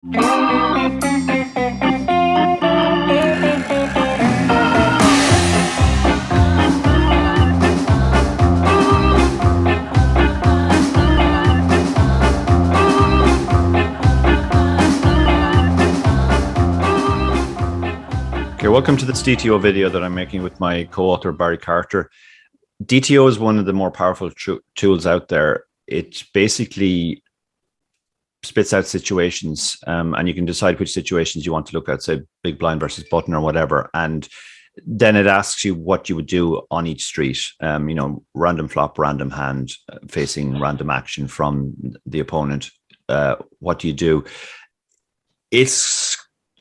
Okay, welcome to this DTO video that I'm making with my co-author Barry Carter. DTO is one of the more powerful tools out there. It basically spits out situations, and you can decide which situations you want to look at, say big blind versus button or whatever. And then it asks you what you would do on each street. Random flop, random hand, facing random action from the opponent. What do you do? Its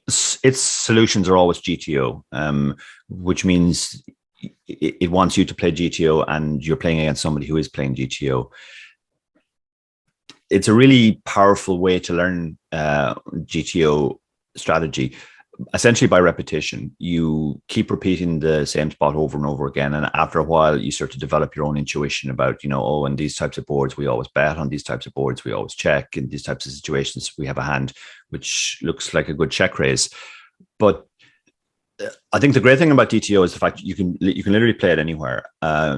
solutions are always GTO, which means it wants you to play GTO and you're playing against somebody who is playing GTO. It's a really powerful way to learn GTO strategy, essentially by repetition. You keep repeating the same spot over and over again. And after a while, you start to develop your own intuition about, in these types of boards, we always bet. On these types of boards, we always check. In these types of situations, we have a hand which looks like a good check raise. But I think the great thing about DTO is the fact you can literally play it anywhere.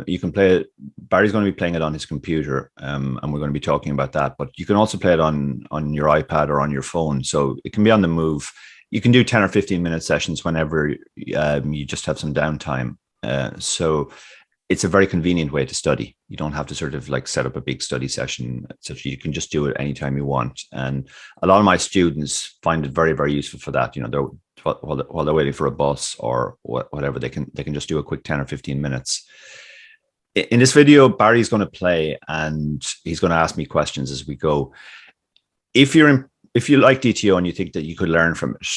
You can play it. Barry's going to be playing it on his computer, and we're going to be talking about that. But you can also play it on your iPad or on your phone, so it can be on the move. You can do 10 or 15-minute sessions whenever you just have some downtime. So it's a very convenient way to study. You don't have to sort of like set up a big study session. You can just do it anytime you want. And a lot of my students find it very, very useful for that. While they're waiting for a bus or whatever, they can just do a quick 10 or 15 minutes. In this video, Barry's going to play and he's going to ask me questions as we go. If you like DTO and you think that you could learn from it,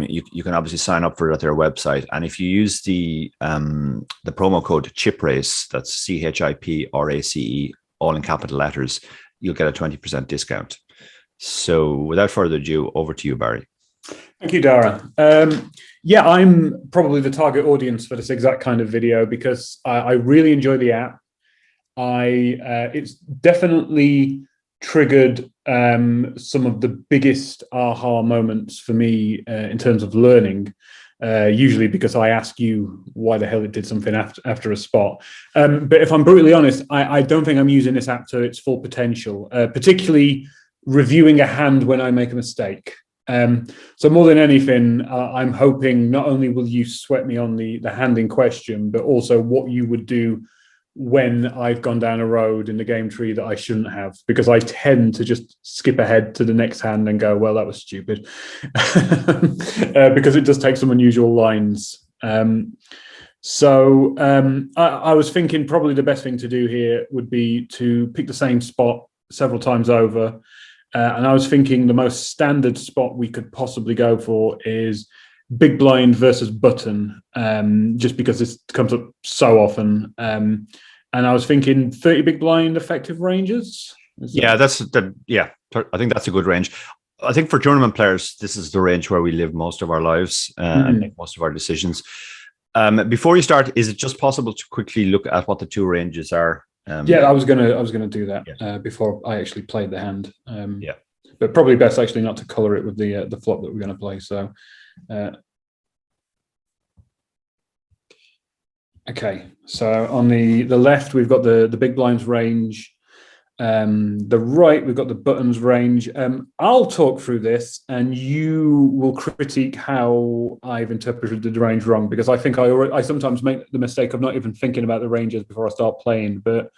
you can obviously sign up for it at their website. And if you use the promo code CHIPRACE, that's CHIPRACE, all in capital letters, you'll get a 20% discount. So without further ado, over to you, Barry. Thank you, Dara. I'm probably the target audience for this exact kind of video because I really enjoy the app. It's definitely triggered some of the biggest aha moments for me in terms of learning, usually because I ask you why the hell it did something after a spot. But if I'm brutally honest, I don't think I'm using this app to its full potential, particularly reviewing a hand when I make a mistake. So more than anything, I'm hoping not only will you sweat me on the hand in question, but also what you would do when I've gone down a road in the game tree that I shouldn't have, because I tend to just skip ahead to the next hand and go, well, that was stupid, because it does take some unusual lines. I was thinking probably the best thing to do here would be to pick the same spot several times over. And I was thinking the most standard spot we could possibly go for is big blind versus button, just because this comes up so often. And I was thinking 30 big blind effective ranges. I think that's a good range. I think for tournament players, this is the range where we live most of our lives and make most of our decisions. Before you start, is it just possible to quickly look at what the two ranges are? I was gonna do that before I actually played the hand. But probably best actually not to color it with the flop that we're going to play. So, okay. So on the left we've got the big blinds range. The right we've got the buttons range. I'll talk through this, and you will critique how I've interpreted the range wrong, because I think I sometimes make the mistake of not even thinking about the ranges before I start playing. But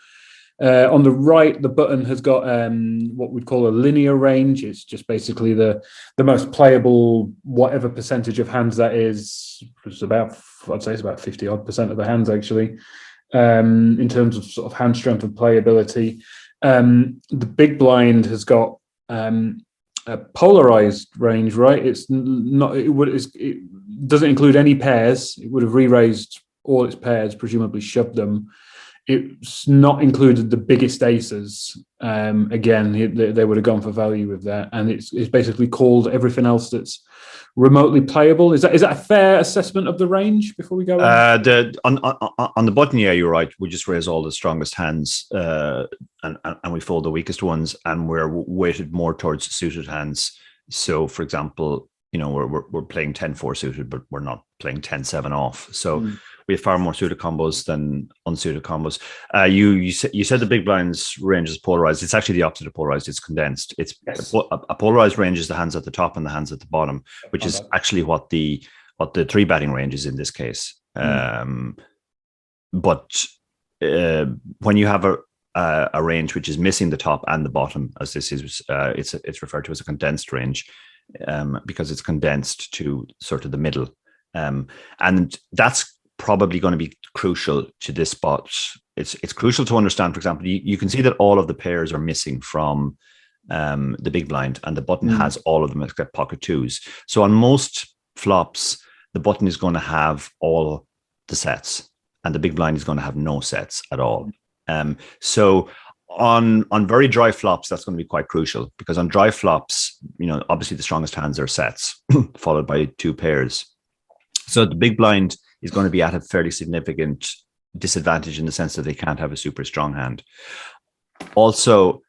on the right, the button has got what we'd call a linear range. It's just basically the most playable, whatever percentage of hands that is. It's about 50-odd% of the hands actually, in terms of sort of hand strength and playability. The big blind has got a polarized range, right? It doesn't include any pairs. It would have re-raised all its pairs, presumably shoved them. It's not included the biggest aces. Again, they would have gone for value with that, and it's basically called everything else that's remotely playable. Is that a fair assessment of the range before we go on? On the button, yeah, you're right. We just raise all the strongest hands, and we fold the weakest ones, and we're weighted more towards suited hands. So, for example, we're playing 10-4 suited, but we're not playing 10-7 off. So we have far more suited combos than unsuited combos. You said the big blind's range is polarized. It's actually the opposite of polarized. It's condensed. It's a polarized range is the hands at the top and the hands at the bottom, which is actually what the three betting range is in this case. But when you have a range which is missing the top and the bottom, as this is, it's referred to as a condensed range, because it's condensed to sort of the middle, and that's probably going to be crucial to this spot. It's crucial to understand. For example, you can see that all of the pairs are missing from the big blind, and the button has all of them except pocket twos. So on most flops, the button is going to have all the sets, and the big blind is going to have no sets at all. So on very dry flops, that's going to be quite crucial, because on dry flops, obviously the strongest hands are sets, followed by two pairs. So the big blind is going to be at a fairly significant disadvantage in the sense that they can't have a super strong hand. Also,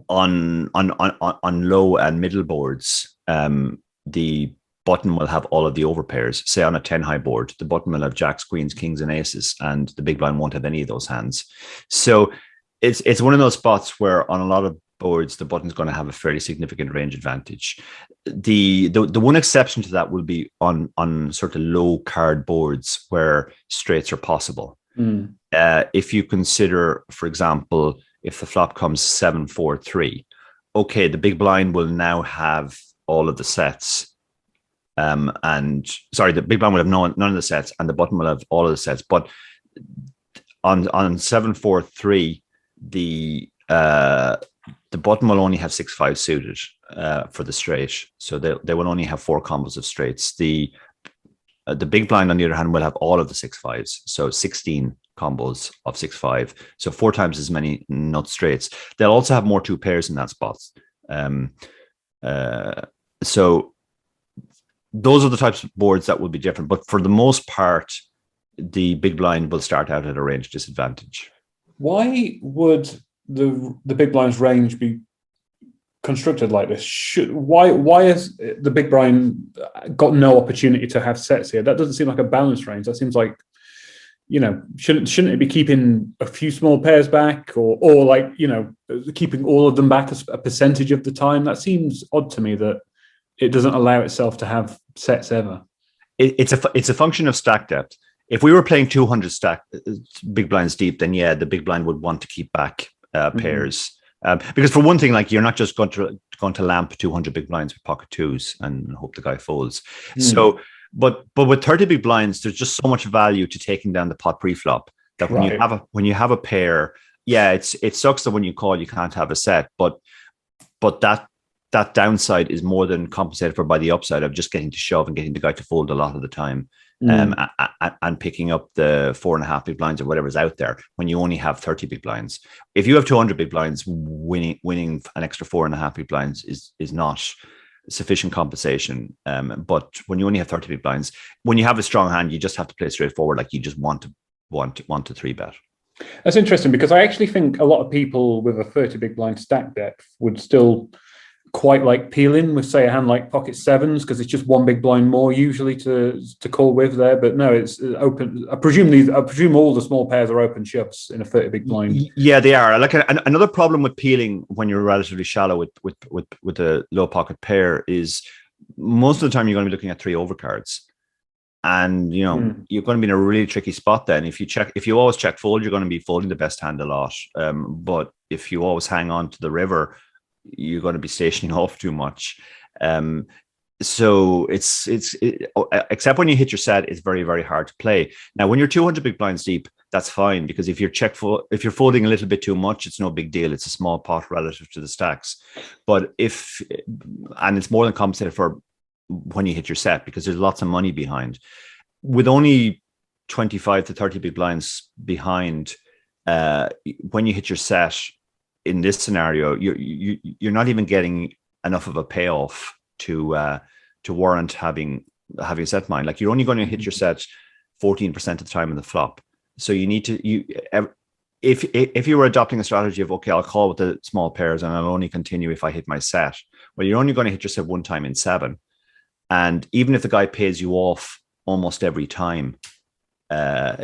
on low and middle boards, the button will have all of the overpairs. Say on a 10 high board, the button will have jacks, queens, kings, and aces, and the big blind won't have any of those hands. So it's one of those spots where on a lot of boards, the button's going to have a fairly significant range advantage. The one exception to that will be on sort of low card boards where straights are possible. If you consider, for example, if the flop comes 7-4-3, okay, the big blind will now have all of the sets. The big blind will have none of the sets, and the button will have all of the sets. But on 7-4-3, the button will only have 6-5 suited for the straight, so they will only have 4 combos of straights. The big blind, on the other hand, will have all of the 6-5s, so 16 combos of 6-5, so 4 times as many nut straights. They'll also have more two pairs in that spot. So those are the types of boards that will be different, but for the most part, the big blind will start out at a range disadvantage. Why would the big blind's range be constructed like this? Why has the big blind got no opportunity to have sets here? That doesn't seem like a balanced range. That seems like, shouldn't it be keeping a few small pairs back, or like, keeping all of them back as a percentage of the time? That seems odd to me that it doesn't allow itself to have sets ever. It's a function of stack depth. If we were playing 200 stack big blinds deep, then yeah, the big blind would want to keep back pairs. Because for one thing, like, you're not just going to lamp 200 big blinds with pocket twos and hope the guy folds. So, but with 30 big blinds, there's just so much value to taking down the pot pre-flop that when you have a pair, yeah, it sucks that when you call you can't have a set, but that downside is more than compensated for by the upside of just getting to shove and getting the guy to fold a lot of the time, and picking up the 4.5 big blinds or whatever's out there when you only have 30 big blinds. If you have 200 big blinds, winning an extra 4.5 big blinds is not sufficient compensation. But when you only have 30 big blinds, when you have a strong hand, you just have to play straightforward. Like, you just want to 3-bet. That's interesting, because I actually think a lot of people with a 30 big blind stack depth would still quite like peeling with, say, a hand like pocket sevens, because it's just one big blind more usually to call with there. But no, it's open. I presume all the small pairs are open shoves in a 30 big blind. Yeah, they are. Like, another problem with peeling when you're relatively shallow with a low pocket pair is most of the time you're going to be looking at 3 overcards, and you're going to be in a really tricky spot. Then if you always check fold, you're going to be folding the best hand a lot. But if you always hang on to the river, you're going to be stationing off too much. So it's except when you hit your set, it's very, very hard to play. Now, when you're 200 big blinds deep, that's fine, because if you're folding a little bit too much, it's no big deal. It's a small pot relative to the stacks. But it's more than compensated for when you hit your set, because there's lots of money behind. With only 25 to 30 big blinds behind, when you hit your set, in this scenario, you're not even getting enough of a payoff to warrant having a set mind. Like, you're only going to hit your set 14% of the time in the flop. So you need to if you were adopting a strategy of, okay, I'll call with the small pairs and I'll only continue if I hit my set, Well, you're only going to hit yourself one time in 7. And even if the guy pays you off almost every time,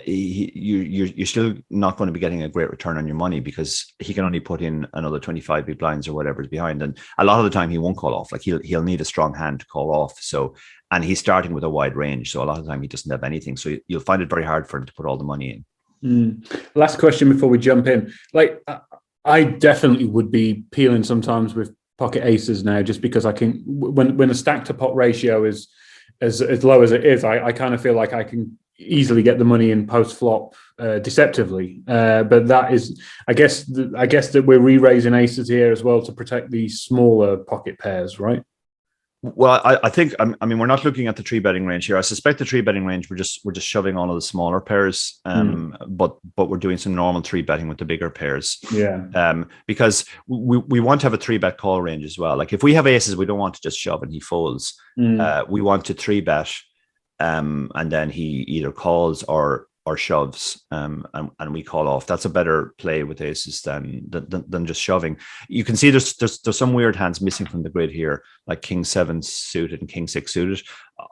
you're still not going to be getting a great return on your money, because he can only put in another 25 big blinds or whatever is behind, and a lot of the time he won't call off. Like he'll need a strong hand to call off. So, and he's starting with a wide range, so a lot of the time he doesn't have anything. So you'll find it very hard for him to put all the money in. Last question before we jump in. Like, I definitely would be peeling sometimes with pocket aces now, just because I can, when a stack to pot ratio is as low as it is, I kind of feel like I can easily get the money in post flop deceptively. But that is, I guess that we're re-raising aces here as well to protect the smaller pocket pairs, right? Well, I think, I mean, we're not looking at the 3-betting range here. I suspect the 3-betting range, we're just shoving all of the smaller pairs, but we're doing some normal 3-betting with the bigger pairs. Yeah. Because we want to have a 3-bet call range as well. Like if we have aces, we don't want to just shove and he folds. We want to 3-bet, and then he either calls or shoves, and we call off. That's a better play with aces than just shoving. You can see there's some weird hands missing from the grid here, like King 7 suited and King 6 suited.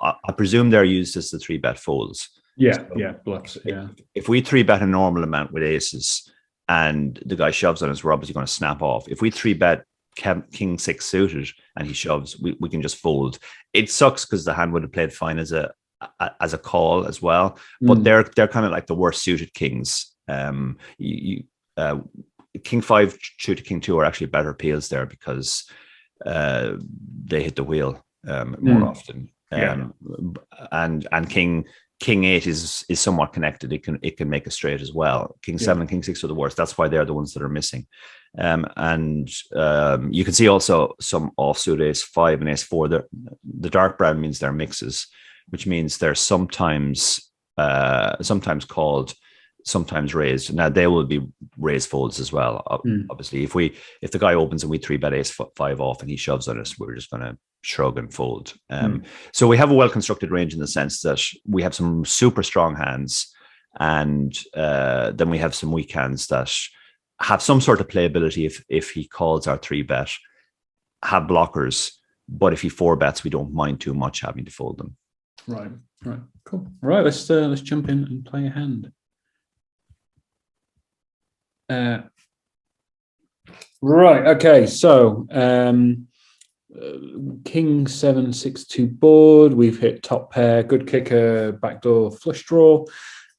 I presume they're used as the 3-bet folds. Yeah, so yeah, bluffs. Yeah. If we 3-bet a normal amount with aces and the guy shoves on us, we're obviously going to snap off. If we 3-bet King 6 suited and he shoves, we can just fold. It sucks because the hand would have played fine as a call as well, but they're kind of like the worst suited kings. King 5 to King 2 are actually better peels there, because they hit the wheel more often. And King 8 is somewhat connected. It can make a straight as well. King 7 and King 6 are the worst. That's why they're the ones that are missing. And you can see also some offsuit ace 5 and ace 4. The dark brown means they're mixes, which means they're sometimes called, sometimes raised. Now they will be raised folds as well. Obviously, if the guy opens and we 3-bet ace 5 off and he shoves on us, we're just going to shrug and fold. So we have a well-constructed range in the sense that we have some super strong hands, and then we have some weak hands that have some sort of playability if he calls our 3-bet, have blockers, but if he 4-bets, we don't mind too much having to fold them. Right, cool. Right, let's jump in and play a hand. Right, okay, so King 7 6 2 board. We've hit top pair, good kicker, backdoor flush draw.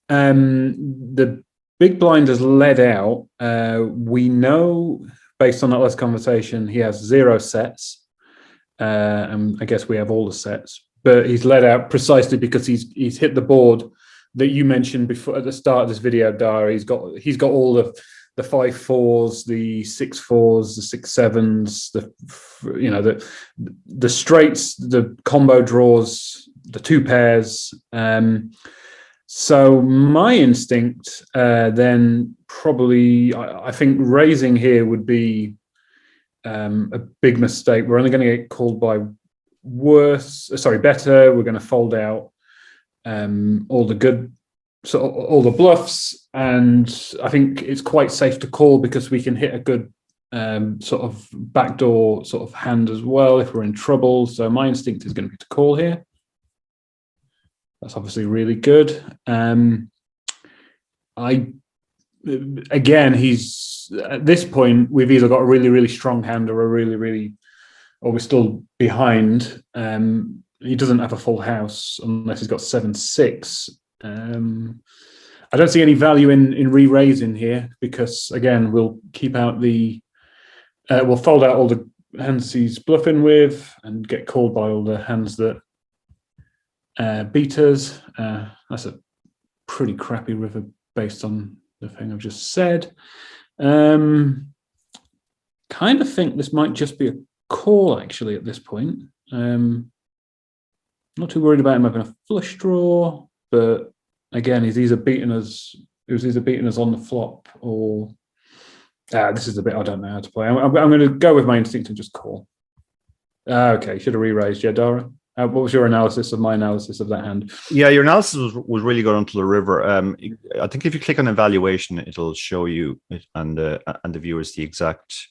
The big blind has led out. We know, based on that last conversation, he has 0 sets. And I guess we have all the sets, but he's led out precisely because he's hit the board that you mentioned before at the start of this video, Dara. He's got all the 5-4s, the 6-4s, the 6-7s, the straights, the combo draws, the 2 pairs. So my instinct then probably, I think raising here would be a big mistake. We're only going to get called by better. We're going to fold out all the bluffs, and I think it's quite safe to call because we can hit a good sort of backdoor sort of hand as well if we're in trouble. So my instinct is going to be to call here. That's obviously really good. He's at this point, we've either got a really, really strong hand or or we're still behind. He doesn't have a full house unless he's got 7-6. I don't see any value in re-raising here because, again, we'll keep out we'll fold out all the hands he's bluffing with and get called by all the hands that beat us. That's a pretty crappy river based on the thing I've just said. Kind of think this might just be a call, actually, at this point. Not too worried about him having a flush draw, but again, he's either beating us on the flop, or this is the bit I don't know how to play. I'm going to go with my instinct and just call. Okay, should have re-raised. Yeah, Dara, what was your analysis of my analysis of that hand? Yeah, your analysis was really good onto the river. I think if you click on evaluation, it'll show you and the viewers the exact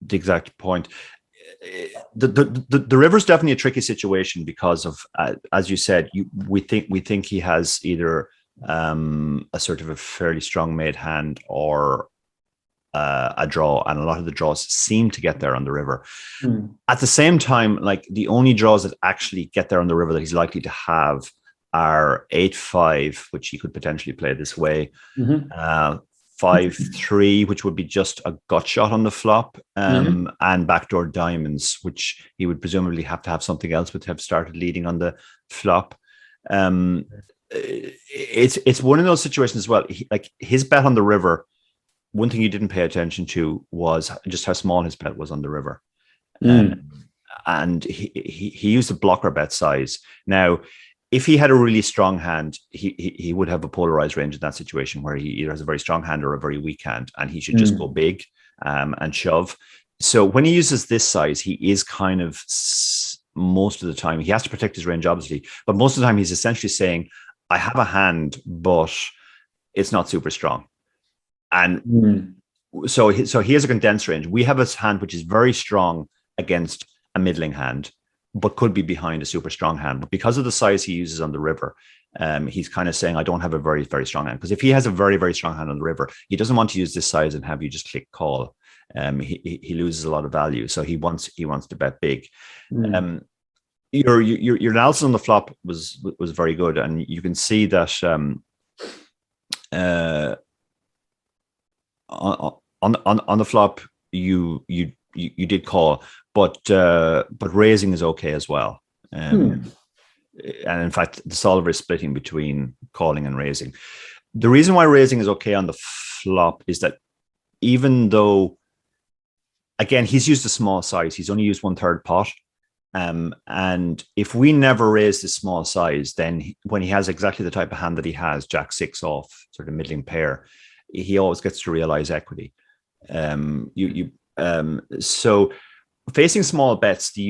the exact point. The river's definitely a tricky situation because of, as you said, we think he has either a sort of a fairly strong made hand or a draw, and a lot of the draws seem to get there on the river. At the same time, like the only draws that actually get there on the river that he's likely to have are 8-5, which he could potentially play this way. 5-3, which would be just a gut shot on the flop, and backdoor diamonds, which he would presumably have to have something else would have started leading on the flop. It's one of those situations as well. Like his bet on the river, one thing you didn't pay attention to was just how small his bet was on the river. And he used a blocker bet size. Now, if he had a really strong hand, he would have a polarized range in that situation where he either has a very strong hand or a very weak hand, and he should just go big and shove. So when he uses this size, he is kind of, most of the time, he has to protect his range, obviously, but most of the time he's essentially saying, I have a hand, but it's not super strong. And so he has a condensed range. We have a hand which is very strong against a middling hand, but could be behind a super strong hand. But because of the size he uses on the river, he's kind of saying, I don't have a very, very strong hand. Because if he has a very, very strong hand on the river, he doesn't want to use this size and have you just click call. He loses a lot of value. So he wants to bet big. Your analysis on the flop was very good. And you can see that on the flop, you did call, but raising is okay as well. And in fact, the solver is splitting between calling and raising. The reason why raising is okay on the flop is that even though, again, he's used a small size, he's only used 1/3 pot. And if we never raise this small size, then when he has exactly the type of hand that he has, Jack 6 off, sort of middling pair, he always gets to realize equity. So facing small bets, a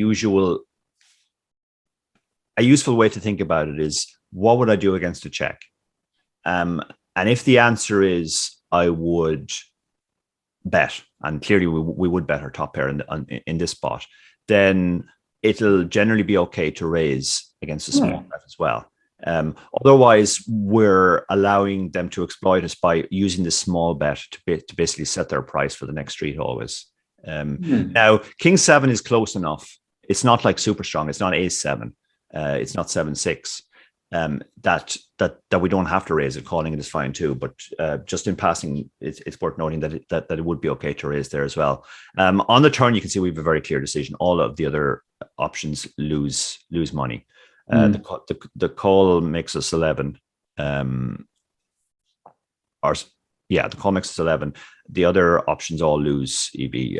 useful way to think about it is, what would I do against a check? And if the answer is I would bet, and clearly we would bet our top pair in this spot, then it'll generally be okay to raise against a small bet as well. Otherwise, we're allowing them to exploit us by using the small bet to basically set their price for the next street always. Now, King 7 is close enough. It's not like super strong. It's not Ace 7. It's not 7-6. That we don't have to raise it. Calling it is fine too. But just in passing, it's worth noting that it would be okay to raise there as well. On the turn, you can see we have a very clear decision. All of the other options lose money. The call makes us 11. The call makes us 11. The other options all lose EV.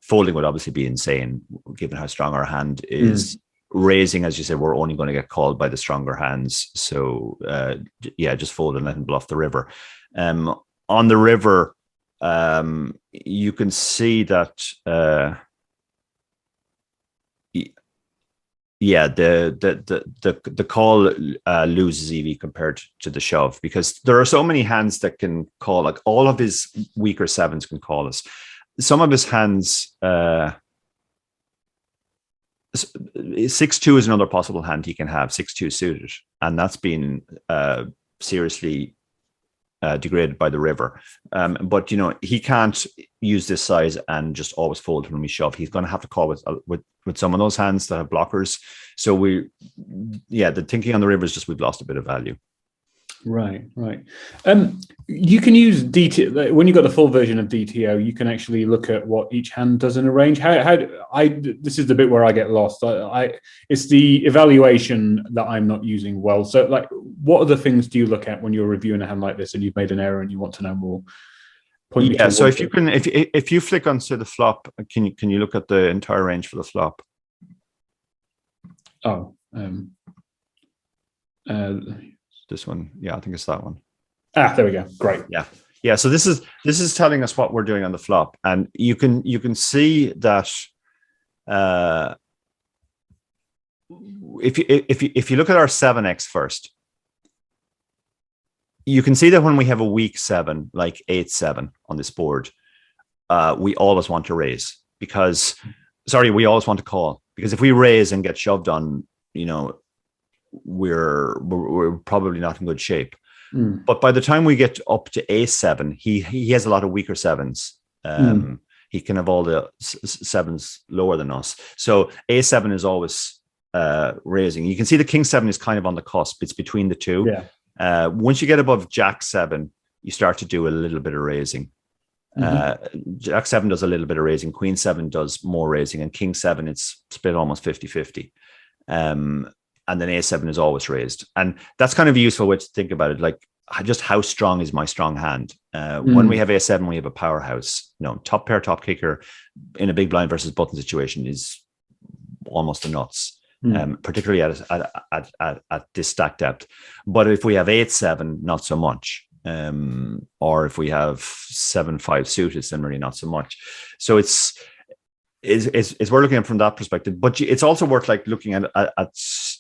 Folding would obviously be insane, given how strong our hand is. Raising, as you said, we're only going to get called by the stronger hands. So, just fold and let him bluff the river. On the river, you can see that... the call loses EV compared to the shove, because there are so many hands that can call. Like all of his weaker 7s can call us. Some of his hands, 6-2 is another possible hand he can have, 6-2 suited, and that's been seriously degraded by the river. But he can't use this size and just always fold when we shove. He's going to have to call with some of those hands that have blockers. So the thinking on the river is just we've lost a bit of value. Right. You can use DTO when you've got the full version of DTO. You can actually look at what each hand does in a range. This is the bit where I get lost. It's the evaluation that I'm not using well. So, like, what other things do you look at when you're reviewing a hand like this and you've made an error and you want to know more? So if you flick onto the flop, can you look at the entire range for the flop? This one, I think it's that one. There we go. Great. Yeah. So this is telling us what we're doing on the flop, and you can see that if you look at our 7x first, you can see that when we have a weak 7, like 8-7 on this board, we always want to raise, because, sorry, we always want to call, because if we raise and get shoved on, we're probably not in good shape. But by the time we get up to A7, he has a lot of weaker sevens. He can have all the sevens lower than us. So A7 is always raising. You can see the King 7 is kind of on the cusp. It's between the two. Yeah. Once you get above Jack 7, you start to do a little bit of raising. Jack 7 does a little bit of raising. Queen 7 does more raising. And King 7, it's split almost 50-50. And then A7 is always raised. And that's kind of a useful way to think about it. Like, just how strong is my strong hand? When we have A7, we have a powerhouse. Top pair, top kicker in a big blind versus button situation is almost a nuts, particularly at this stack depth. But if we have 8-7, not so much. Or if we have 7-5 suited, then really not so much. So it's we're looking at it from that perspective, but it's also worth like looking at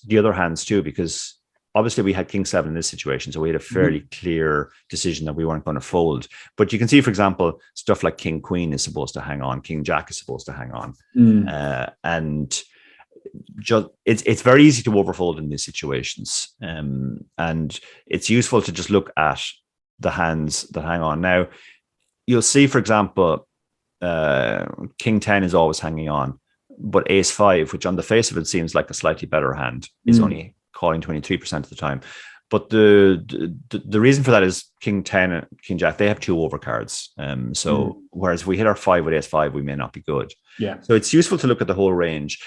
the other hands too, because obviously we had King 7 in this situation, so we had a fairly clear decision that we weren't going to fold. But you can see, for example, stuff like King Queen is supposed to hang on, King Jack is supposed to hang on, and just it's very easy to overfold in these situations, and it's useful to just look at the hands that hang on. Now, you'll see, for example, King 10 is always hanging on, but Ace 5, which on the face of it seems like a slightly better hand, is only calling 23% of the time. But the reason for that is King 10 and King Jack, they have two overcards. So whereas if we hit our 5 with Ace 5, we may not be good. Yeah. So it's useful to look at the whole range.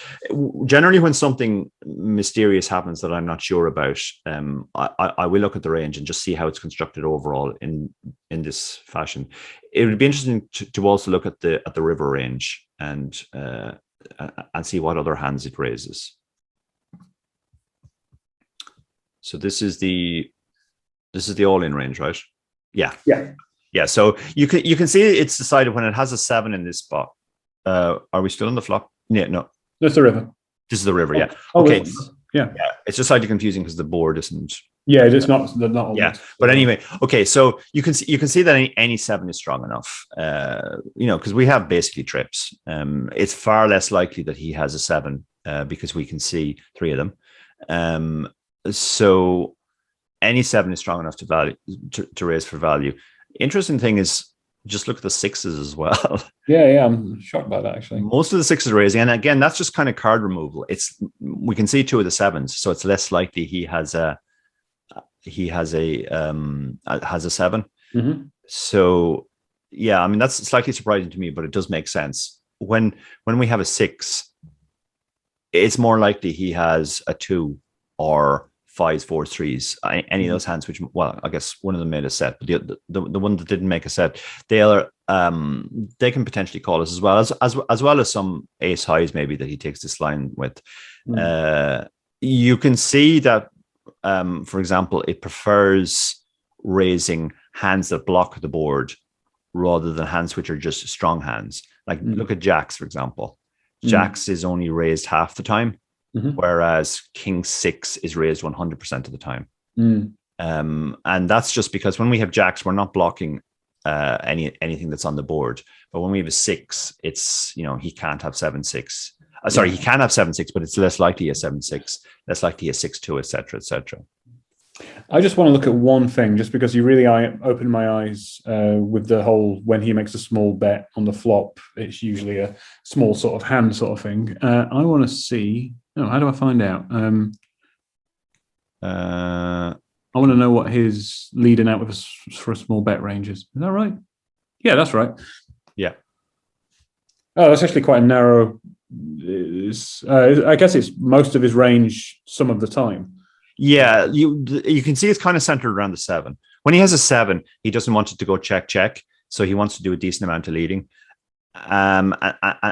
Generally, when something mysterious happens that I'm not sure about, I will look at the range and just see how it's constructed overall in this fashion. It would be interesting to also look at the river range and see what other hands it raises. So this is the all-in range, right? Yeah. So you can see it's decided when it has a 7 in this spot. Are we still on the flop? Yeah, no. That's the river. This is the river. Yeah. Oh, okay. Yeah. It's just slightly confusing because the board isn't. Yeah, it's not. They're not. Yeah. But anyway, okay. So you can see that any 7 is strong enough. Because we have basically trips. It's far less likely that he has a 7 because we can see 3 of them. So any 7 is strong enough to raise for value. Interesting thing is just look at the 6s as well. Yeah, I'm shocked by that actually. Most of the 6s are raising, and again, that's just kind of card removal. We can see 2 of the 7s, so it's less likely he has a 7. So yeah, I mean that's slightly surprising to me, but it does make sense. When we have a 6, it's more likely he has a 2 or 5s, 4s, 3s. Any of those hands, which, well, I guess one of them made a set, but the one that didn't make a set, they can potentially call us as well as some ace highs maybe that he takes this line with. You can see that, for example, it prefers raising hands that block the board rather than hands which are just strong hands. Like look at Jacks, for example. Jacks is only raised half the time. Whereas King 6 is raised 100% of the time. And that's just because when we have Jacks, we're not blocking anything that's on the board. But when we have a 6, it's, he can't have 7-6. Sorry, he can have 7-6, but it's less likely a 7-6, less likely a 6-2, etc., etc. I just want to look at one thing, just because you really opened my eyes with the whole, when he makes a small bet on the flop, it's usually a small sort of hand sort of thing. I want to see. How do I find out? I want to know what his leading out with for a small bet range is. Is that right? Yeah, that's right. Yeah. Oh, that's actually quite a narrow. I guess it's most of his range some of the time. Yeah, you can see it's kind of centered around the 7. When he has a 7, he doesn't want it to go check, so he wants to do a decent amount of leading. And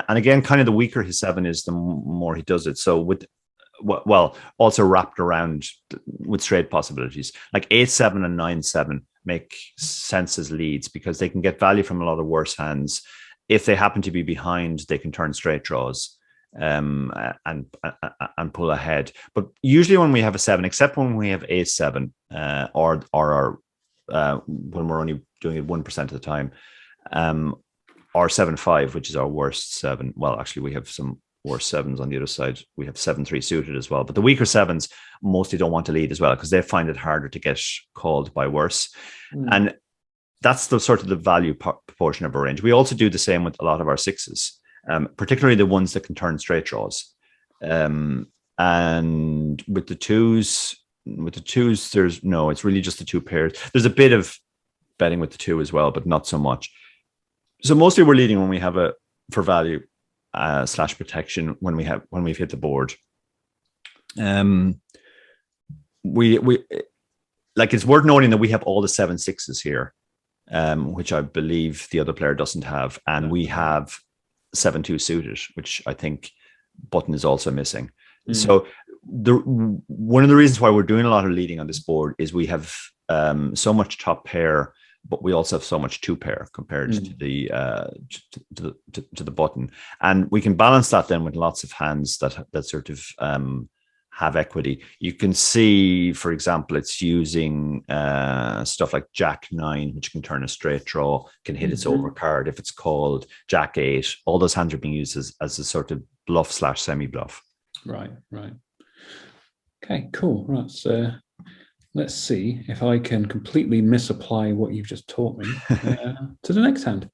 again, kind of the weaker his 7 is, the more he does it. So also wrapped around with straight possibilities, like 8-7 and 9-7 make sense as leads because they can get value from a lot of worse hands. If they happen to be behind, they can turn straight draws and pull ahead. But usually when we have a 7, except when we have Ace-7 or when we're only doing it 1% of the time, or 7-5, which is our worst seven. Well, actually, we have some worse sevens on the other side. We have 7-3 suited as well. But the weaker sevens mostly don't want to lead as well because they find it harder to get called by worse. And that's the sort of the value proportion of our range. We also do the same with a lot of our sixes, particularly the ones that can turn straight draws. And with the twos, it's really just the two pairs. There's a bit of betting with the two as well, but not so much. So mostly we're leading when we have a for value / protection when we've hit the board. We like, it's worth noting that we have all the 7-6s here, which I believe the other player doesn't have, and we have 7-2 suited, which I think Button is also missing. So one of the reasons why we're doing a lot of leading on this board is we have so much top pair, but we also have so much two pair compared to the button, and we can balance that then with lots of hands that sort of have equity. You can see, for example, it's using stuff like Jack 9, which can turn a straight draw, can hit its overcard if it's called Jack 8. All those hands are being used as a sort of bluff / semi bluff. Right. Okay, cool. Right, so let's see if I can completely misapply what you've just taught me to the next hand.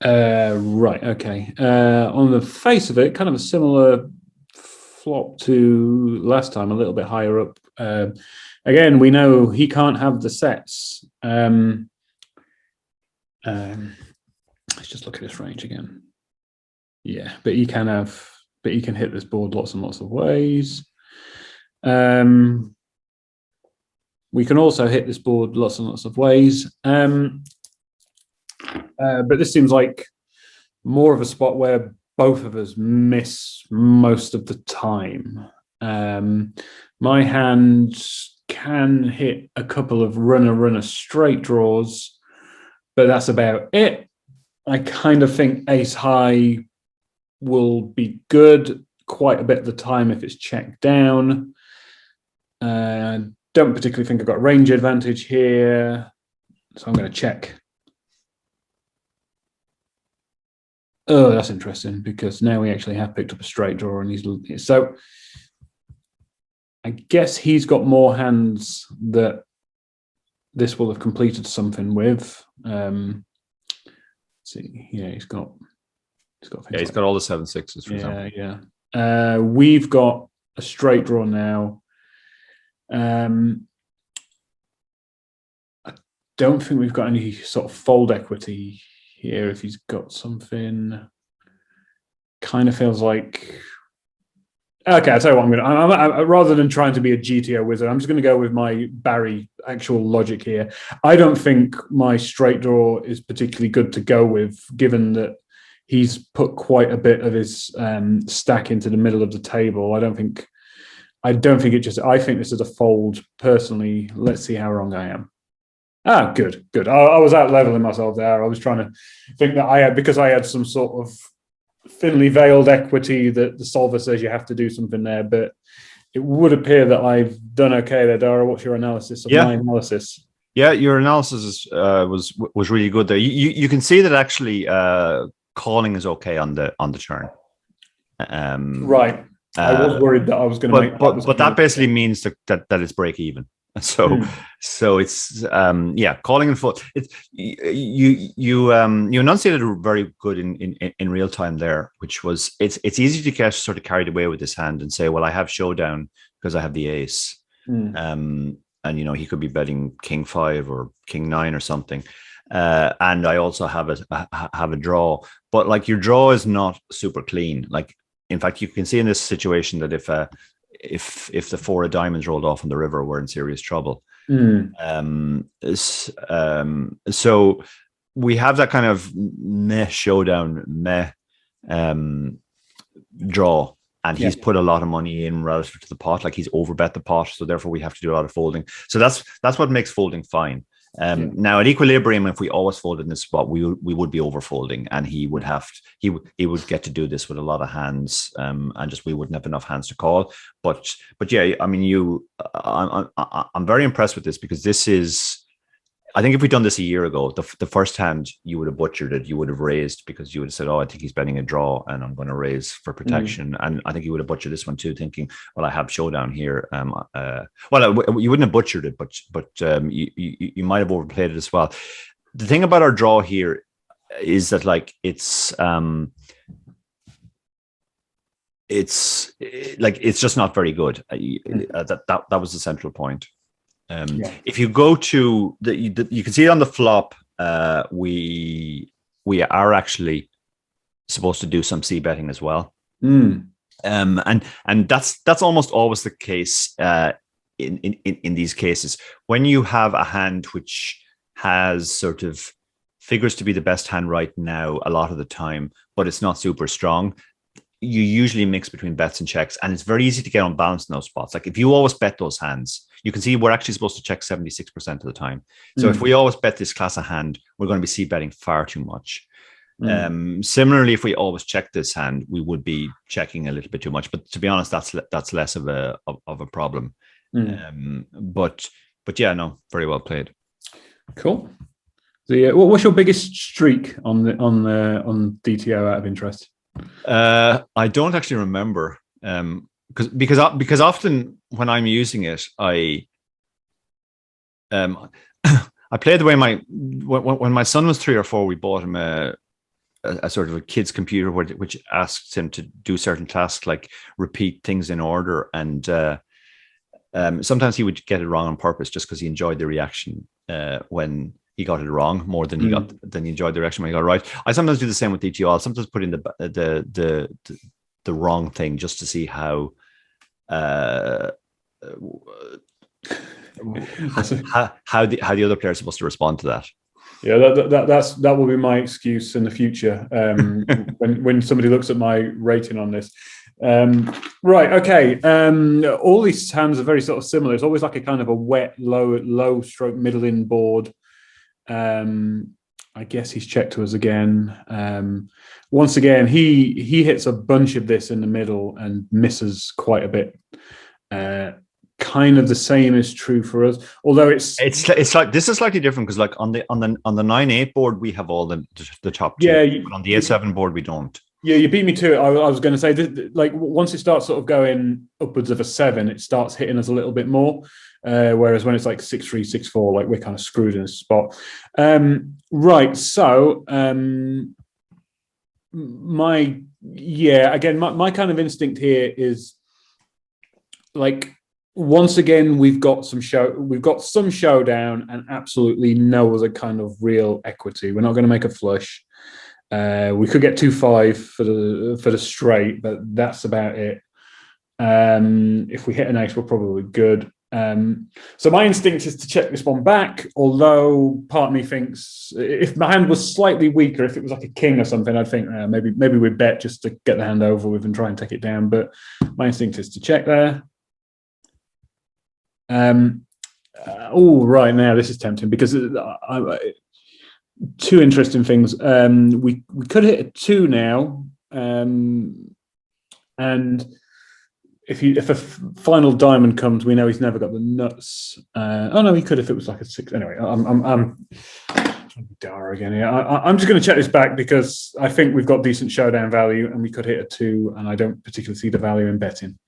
Right, okay. On the face of it, kind of a similar flop to last time, a little bit higher up. Again, we know he can't have the sets. Let's just look at his range again. Yeah, but he can hit this board lots and lots of ways. We can also hit this board lots and lots of ways. But this seems like more of a spot where both of us miss most of the time. My hand can hit a couple of runner straight draws, but that's about it. I kind of think ace high will be good quite a bit of the time if it's checked down. Don't particularly think I've got range advantage here, so I'm going to check. Oh, that's interesting, because now we actually have picked up a straight draw, and he's so I guess he's got more hands that this will have completed something with. See, yeah, he's got all the 7-6s, for example. Yeah. We've got a straight draw now. I don't think we've got any sort of fold equity here. If he's got something, kind of feels like. Okay, I'll tell you what, I'm rather than trying to be a GTO wizard, I'm just going to go with my Barry actual logic here. I don't think my straight draw is particularly good to go with, given that he's put quite a bit of his stack into the middle of the table. I think this is a fold personally. Let's see how wrong I am. Good. I was out leveling myself there. I was trying to think that because I had some sort of thinly veiled equity that the solver says you have to do something there, but it would appear that I've done okay there. Dara, what's your analysis of my analysis? Yeah, your analysis was really good there. You can see that actually calling is okay on the turn. Right. I was worried that I was going to make, but that basically means that it's break even. So it's calling and fold. It's you enunciated very good in real time there, which was it's easy to get sort of carried away with this hand and say, well, I have showdown because I have the ace, and he could be betting king 5 or king 9 or something, and I also have a draw, but like your draw is not super clean. Like, in fact, you can see in this situation that if the 4 of diamonds rolled off on the river, we're in serious trouble. So we have that kind of meh showdown, draw, and he's put a lot of money in relative to the pot. Like, he's overbet the pot, so therefore we have to do a lot of folding. So that's what makes folding fine. Yeah. Now at equilibrium, if we always folded in this spot, we would be overfolding, and he would get to do this with a lot of hands, and just we wouldn't have enough hands to call. But yeah, I mean, I'm very impressed with this, because this is. I think if we'd done this a year ago, the first hand you would have butchered it. You would have raised, because you would have said, "Oh, I think he's betting a draw, and I'm going to raise for protection." And I think you would have butchered this one too, thinking, "Well, I have showdown here." Well, you wouldn't have butchered it, but you might have overplayed it as well. The thing about our draw here is that, like, it's just not very good. That was the central point. If you go to you can see it on the flop. We are actually supposed to do some c betting as well, and that's almost always the case in these cases. When you have a hand which has sort of figures to be the best hand right now a lot of the time, but it's not super strong, you usually mix between bets and checks, and it's very easy to get unbalanced in those spots. Like if you always bet those hands, you can see we're actually supposed to check 76% of the time. So if we always bet this class of hand, we're going to be c betting far too much. Similarly, if we always check this hand, we would be checking a little bit too much. But to be honest, that's less of a problem. But yeah, no, very well played. Cool. So what's your biggest streak on DTO out of interest? I don't actually remember, because often when I'm using it, I play the way when my son was 3 or 4, we bought him a sort of a kid's computer which asks him to do certain tasks, like repeat things in order, and sometimes he would get it wrong on purpose just because he enjoyed the reaction when he got it wrong more than he enjoyed the reaction when he got it right. I sometimes do the same with DTO. I'll sometimes put in the wrong thing just to see how the other player is supposed to respond to that. Yeah, that will be my excuse in the future when somebody looks at my rating on this. Right, okay. All these hands are very sort of similar. It's always like a kind of a wet, low stroke middle in board. I guess he's checked to us again. Once again, he hits a bunch of this in the middle and misses quite a bit. Kind of the same is true for us, although it's like this is slightly different, because like on the 9-8 board we have all the top two, but on the 8-7 board we don't. Yeah, you beat me to it. I was going to say, like, once it starts sort of going upwards of a 7, it starts hitting us a little bit more. Whereas when it's like 6-3, 6-4, like we're kind of screwed in a spot. Right. So my kind of instinct here is, like, once again we've got some showdown and absolutely no other kind of real equity. We're not going to make a flush. We could get 2-5 for the straight, but that's about it. If we hit an ace, we're probably good. So my instinct is to check this one back, although part of me thinks if my hand was slightly weaker, if it was like a king or something, I'd think maybe we bet just to get the hand over with and try and take it down. But my instinct is to check there. Right now this is tempting, because two interesting things. We could hit a 2 now, and if a final diamond comes, we know he's never got the nuts. No, he could if it was like a 6. Anyway, I'm Dara again here. I'm just going to check this back, because I think we've got decent showdown value, and we could hit a 2, and I don't particularly see the value in betting.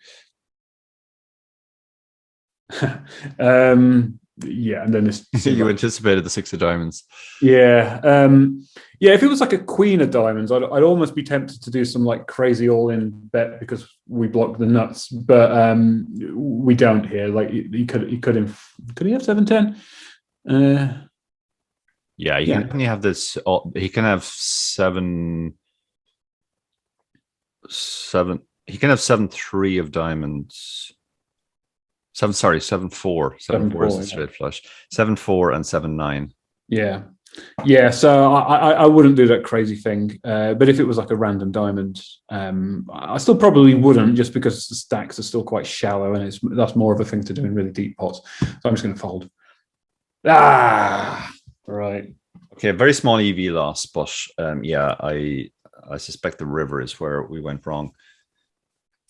Yeah, and then this. You anticipated the 6 of diamonds. Yeah, if it was like a queen of diamonds, I'd almost be tempted to do some like crazy all-in bet because we block the nuts, but we don't here. Like he could he have 7-10? Yeah, he can have this. He can have 7. He can have 7-3 of diamonds. 7-4. 7-4 is the straight flush. 7-4 and 7-9. Yeah. So I wouldn't do that crazy thing. But if it was like a random diamond, I still probably wouldn't, just because the stacks are still quite shallow, and that's more of a thing to do in really deep pots. So I'm just going to fold. Right. Okay, very small EV loss, but yeah, I suspect the river is where we went wrong.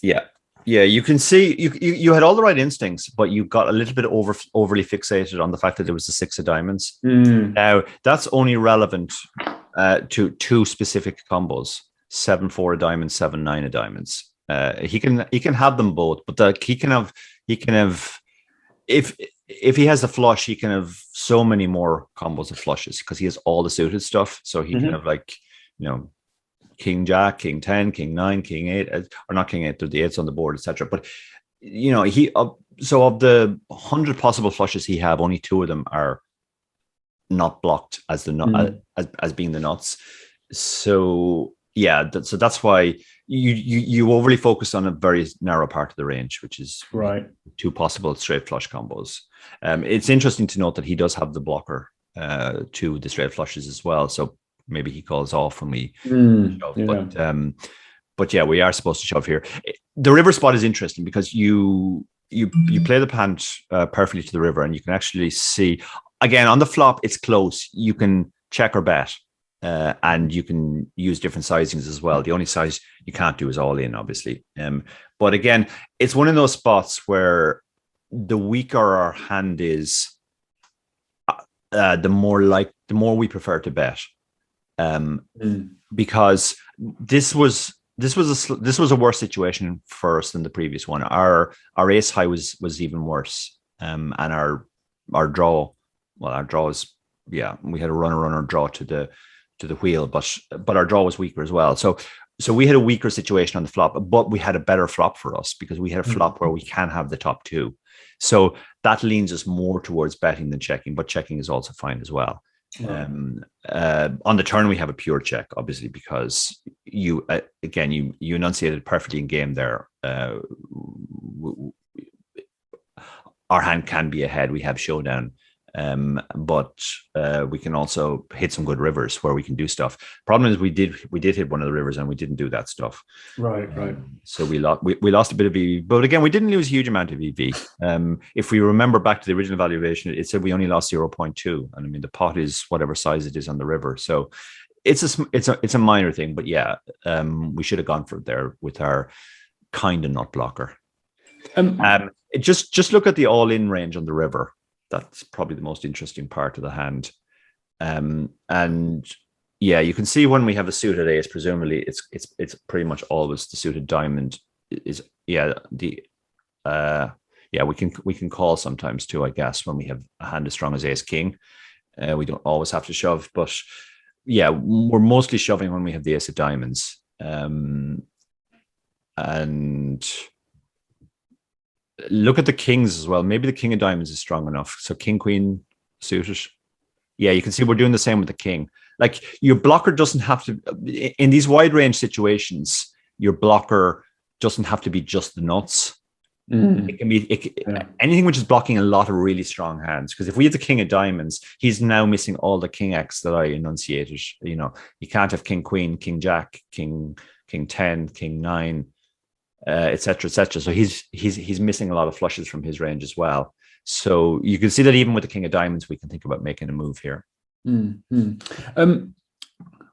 Yeah. Yeah, you can see you had all the right instincts, but you got a little bit overly fixated on the fact that there was the 6 of diamonds. Now, that's only relevant to 2 specific combos: 7-4 of diamonds, 7-9 of diamonds. He can have them both, but he can have if he has a flush, he can have so many more combos of flushes because he has all the suited stuff. So he can have like, King Jack, King 10, King 9, King 8, or not King 8, the 8s on the board, etc. But so of the 100 possible flushes he have, only 2 of them are not blocked as as being the nuts. So yeah, so that's why you overly focus on a very narrow part of the range, which is right. 2 possible straight flush combos. It's interesting to note that he does have the blocker to the straight flushes as well. So maybe he calls off when we shove. Yeah. But yeah, we are supposed to shove here. The river spot is interesting because you play the hand perfectly to the river, and you can actually see again on the flop. It's close. You can check or bet, and you can use different sizings as well. The only size you can't do is all in, obviously. But again, it's one of those spots where the weaker our hand is, the more we prefer to bet. Because this was a worse situation for us than the previous one. Our ace high was even worse, and our draw is, yeah, we had a runner draw to the wheel, but our draw was weaker as well. So we had a weaker situation on the flop, but we had a better flop for us because we had a flop where we can have the top 2. So that leans us more towards betting than checking, but checking is also fine as well. Right. On the turn, we have a pure check, obviously, because you enunciated perfectly in game there. Our hand can be ahead. We have showdown, but we can also hit some good rivers where we can do stuff. Problem is, we did hit one of the rivers and we didn't do that stuff. Right. So we lost a bit of EV, but again, we didn't lose a huge amount of EV. If we remember back to the original valuation, it said we only lost 0.2, and I mean the pot is whatever size it is on the river. So it's a minor thing, but yeah, we should have gone for it there with our kind of nut blocker. Just look at the all-in range on the river. That's probably the most interesting part of the hand. And yeah, you can see when we have a suited ace, presumably it's pretty much always the suited diamond is, yeah, we can call sometimes too, I guess, when we have a hand as strong as ace king. We don't always have to shove, but yeah, we're mostly shoving when we have the ace of diamonds. And look at the kings as well. Maybe the king of diamonds is strong enough. So king, queen suited. Yeah, you can see we're doing the same with the king. Like, your blocker doesn't have to, in these wide range situations, your blocker doesn't have to be just the nuts. It can be anything which is blocking a lot of really strong hands. Because if we have the king of diamonds, he's now missing all the king X that I enunciated. You can't have king, queen, king, jack, king 10, king 9, etc., etc. So he's missing a lot of flushes from his range as well. So you can see that even with the king of diamonds, we can think about making a move here.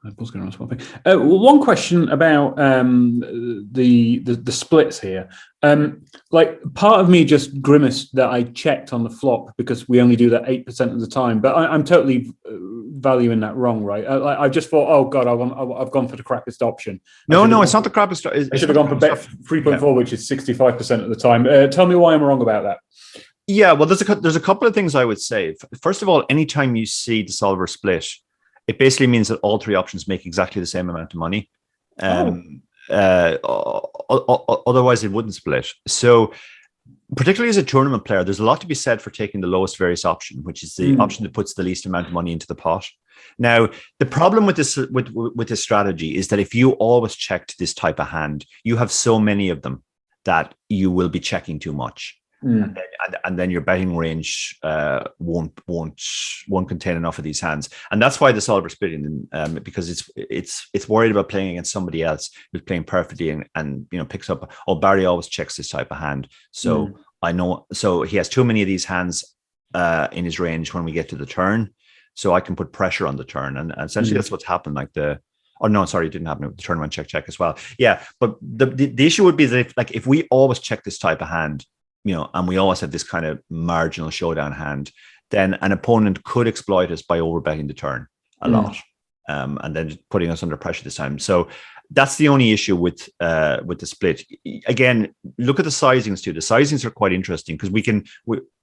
I was going to ask one thing. One question about the splits here. Like, part of me just grimaced that I checked on the flop because we only do that 8% of the time. But I'm totally valuing that wrong, right? I just thought, oh god, I've gone for the crappiest option. No, it's not the crappiest. I should have gone for bet 3.4, which is 65% of the time. Tell me why I'm wrong about that. Yeah, well, there's a couple of things I would say. First of all, anytime you see the solver split, it basically means that all 3 options make exactly the same amount of money. Otherwise, it wouldn't split. So, particularly as a tournament player, there's a lot to be said for taking the lowest various option, which is the option that puts the least amount of money into the pot. Now, the problem with this strategy is that if you always checked this type of hand, you have so many of them that you will be checking too much. And then your betting range won't contain enough of these hands, and that's why the solver splitting, because it's worried about playing against somebody else who's playing perfectly and picks up. Oh, Barry always checks this type of hand, so I know. So he has too many of these hands in his range when we get to the turn, so I can put pressure on the turn, and essentially that's what's happened. Like oh no, sorry, it didn't happen. The turn went check as well. Yeah, but the issue would be that if we always check this type of hand, and we always have this kind of marginal showdown hand, then an opponent could exploit us by overbetting the turn a lot, and then just putting us under pressure this time. So that's the only issue with the split. Again, look at the sizings too. The sizings are quite interesting because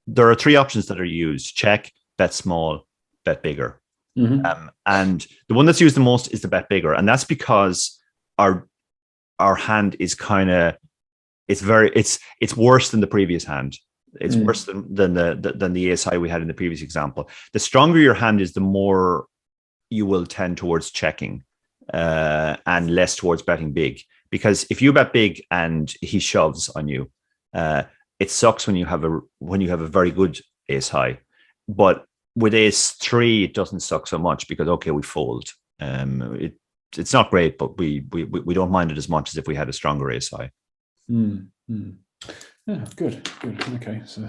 there are 3 options that are used: check, bet small, bet bigger. And the one that's used the most is the bet bigger, and that's because our hand is kind of it's worse than the previous hand. It's worse than the ace high we had in the previous example. The stronger your hand is, the more you will tend towards checking and less towards betting big. Because if you bet big and he shoves on you, it sucks when you have a very good ace high. But with ace 3, it doesn't suck so much because we fold. It's not great, but we don't mind it as much as if we had a stronger ace high. Yeah, good. Okay, so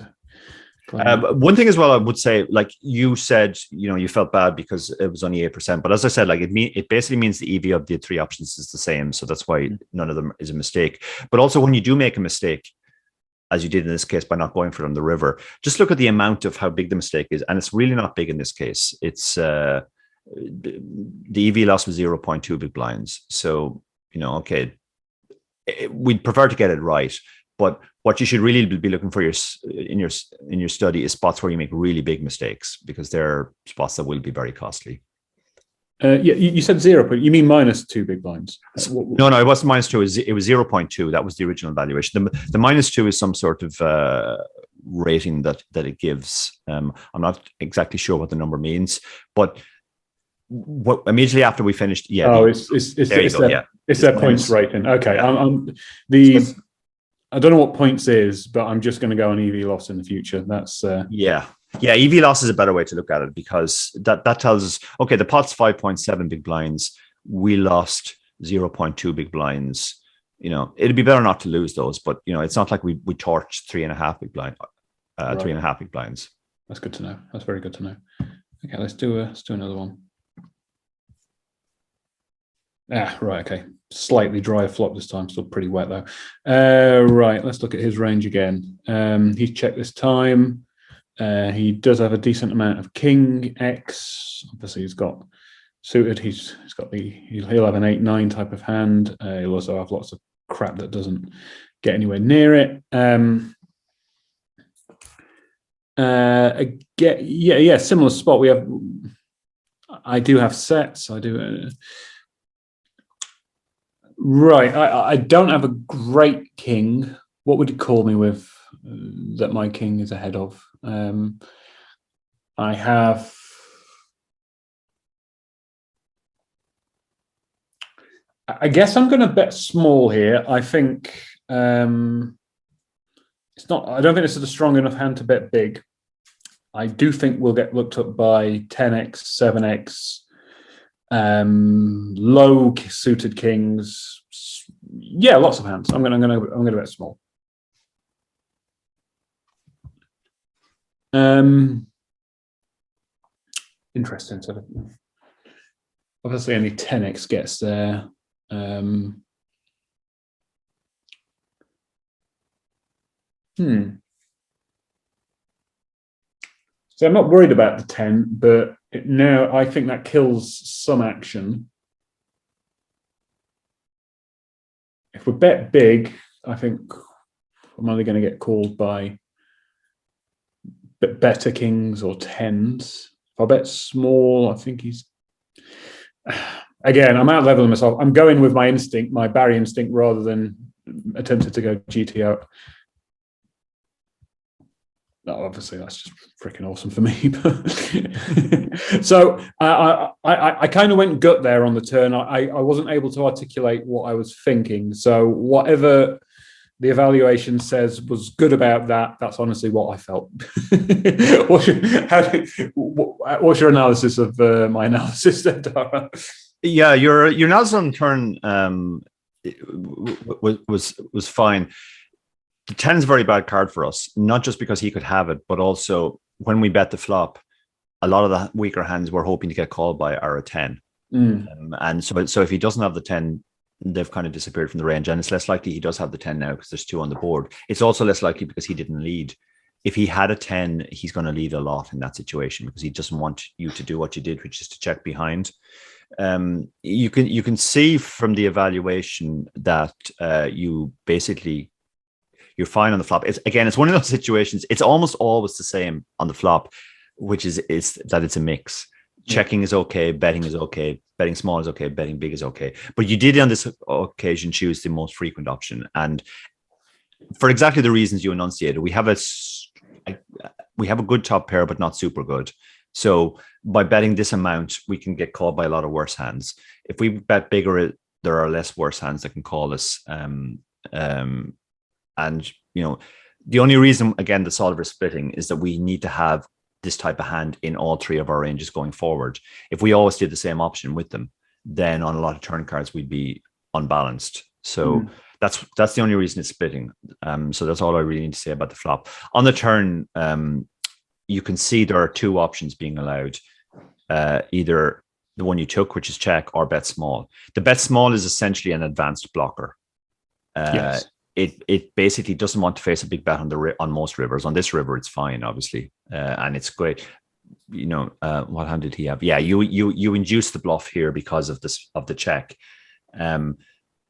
one thing as well, I would say, like you said, you felt bad because it was only 8%. But as I said, like it basically means the EV of the 3 options is the same, so that's why none of them is a mistake. But also, when you do make a mistake, as you did in this case by not going for it on the river, just look at the amount of how big the mistake is, and it's really not big in this case. It's the EV loss was 0.2 big blinds. So we'd prefer to get it right. But what you should really be looking for in your study is spots where you make really big mistakes, because they're spots that will be very costly. You said 0, but you mean -2 big blinds? No, it wasn't -2. It was 0.2. That was the original valuation. The -2 is some sort of rating that it gives. I'm not exactly sure what the number means, but immediately after we finished, it's their points rating. Okay, yeah. I don't know what points is, but I'm just going to go on EV loss in the future. That's EV loss is a better way to look at it, because that tells us, okay, the pot's 5.7 big blinds. We lost 0.2 big blinds. It'd be better not to lose those, but it's not like we torched 3.5 big blind, 3.5 big blinds. That's good to know. That's very good to know. Okay, let's do another one. Right. Okay. Slightly dry flop this time. Still pretty wet though. Right. Let's look at his range again. He's checked this time. He does have a decent amount of king X. Obviously, he's got suited. He'll have an 8-9 type of hand. He'll also have lots of crap that doesn't get anywhere near it. Similar spot. I do have sets. I do. Right, I don't have a great king. What would you call me with that my king is ahead of? I have. I guess I'm going to bet small here. I think it's not. I don't think this is a strong enough hand to bet big. I do think we'll get looked up by 10x, 7x. Low suited kings, lots of hands. I'm gonna bet small. Interesting. So obviously only 10x gets there. So I'm not worried about the 10, but now I think that kills some action. If we bet big, I think I'm only going to get called by better kings or 10s. If I bet small, I think he's... Again, I'm out leveling myself. I'm going with my instinct, my Barry instinct, rather than attempting to go GTO. No, obviously that's just freaking awesome for me. So I kind of went gut there on the turn. I wasn't able to articulate what I was thinking. So whatever the evaluation says was good about that, that's honestly what I felt. What's your analysis of my analysis there, Dara? Yeah, your analysis on turn was fine. The 10 is a very bad card for us, not just because he could have it, but also when we bet the flop, a lot of the weaker hands we're hoping to get called by are a 10. And so if he doesn't have the 10, they've kind of disappeared from the range, and it's less likely he does have the 10 now because there's 2 on the board. It's also less likely because he didn't lead. If he had a 10, he's going to lead a lot in that situation because he doesn't want you to do what you did, which is to check behind. You can see from the evaluation that you're fine on the flop. It's one of those situations. It's almost always the same on the flop, which is that it's a mix. Checking is okay, betting is okay, betting small is okay, betting big is okay. But you did on this occasion choose the most frequent option, and for exactly the reasons you enunciated. We have a good top pair, but not super good. So by betting this amount, we can get called by a lot of worse hands. If we bet bigger, there are less worse hands that can call us. And the only reason, again, the solver splitting is that we need to have this type of hand in all 3 of our ranges going forward. If we always did the same option with them, then on a lot of turn cards, we'd be unbalanced. So that's the only reason it's splitting. So that's all I really need to say about the flop. On the turn, you can see there are 2 options being allowed. Either the one you took, which is check, or bet small. The bet small is essentially an advanced blocker. Yes. It basically doesn't want to face a big bet on most rivers. On this river, it's fine, obviously, and it's great. What hand did he have? Yeah, you induce the bluff here because of the check.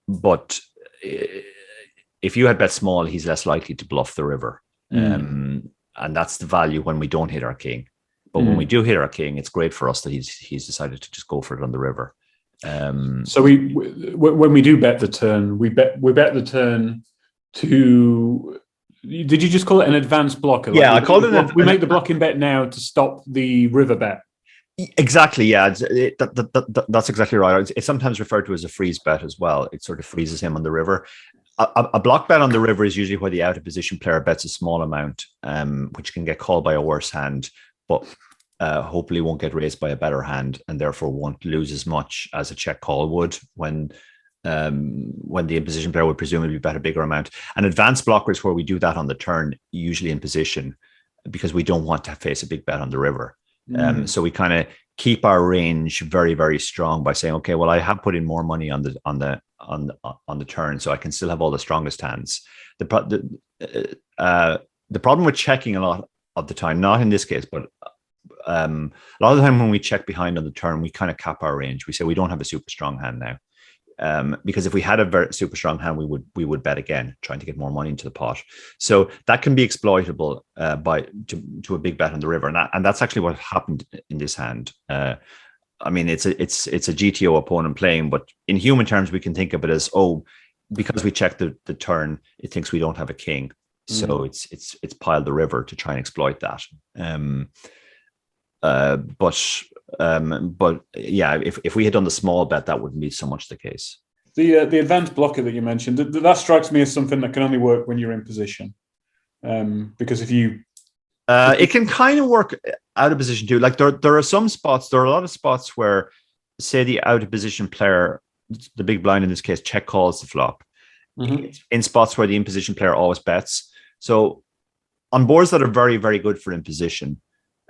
But if you had bet small, he's less likely to bluff the river, and that's the value when we don't hit our king. But when we do hit our king, it's great for us that he's decided to just go for it on the river. So when we do bet the turn, we bet the turn to. Did you just call it an advanced blocker? Yeah, I called it. We make the blocking bet now to stop the river bet. Exactly. Yeah, that's exactly right. It's sometimes referred to as a freeze bet as well. It sort of freezes him on the river. A block bet on the river is usually where the out of position player bets a small amount, which can get called by a worse hand, but hopefully won't get raised by a better hand, and therefore won't lose as much as a check call would when the in-position player would presumably bet a bigger amount. An advanced blocker is where we do that on the turn, usually in position, because we don't want to face a big bet on the river. So we kind of keep our range very, very strong by saying, okay, well, I have put in more money on the turn, so I can still have all the strongest hands. The problem with checking a lot of the time, not in this case, but a lot of the time when we check behind on the turn, we kind of cap our range. We say we don't have a super strong hand now. Because if we had a very super strong hand, we would bet again, trying to get more money into the pot. So that can be exploitable to a big bet on the river, and that's actually what happened in this hand. I mean, it's a GTO opponent playing, but in human terms, we can think of it as, because we checked the turn, it thinks we don't have a king, so it's piled the river to try and exploit that. But yeah, if we had done the small bet, that wouldn't be so much the case. The advanced blocker that you mentioned, that strikes me as something that can only work when you're in position, because if you it can kind of work out of position too. Like there are some spots, there are a lot of spots where, say, the out of position player, the big blind in this case, check calls the flop. In spots where the in position player always bets. So on boards that are very, very good for in position,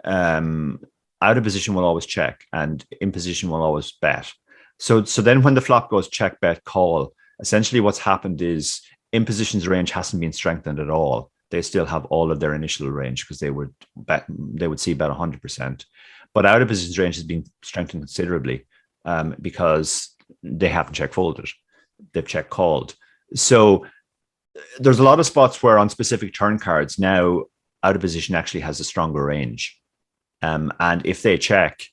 out of position will always check, and in position will always bet. So then when the flop goes check, bet, call, essentially what's happened is in position's range hasn't been strengthened at all. They still have all of their initial range because they would see bet 100%. But out of position's range has been strengthened considerably because they haven't check folded. They've check called. So there's a lot of spots where on specific turn cards now out of position actually has a stronger range. And if they check,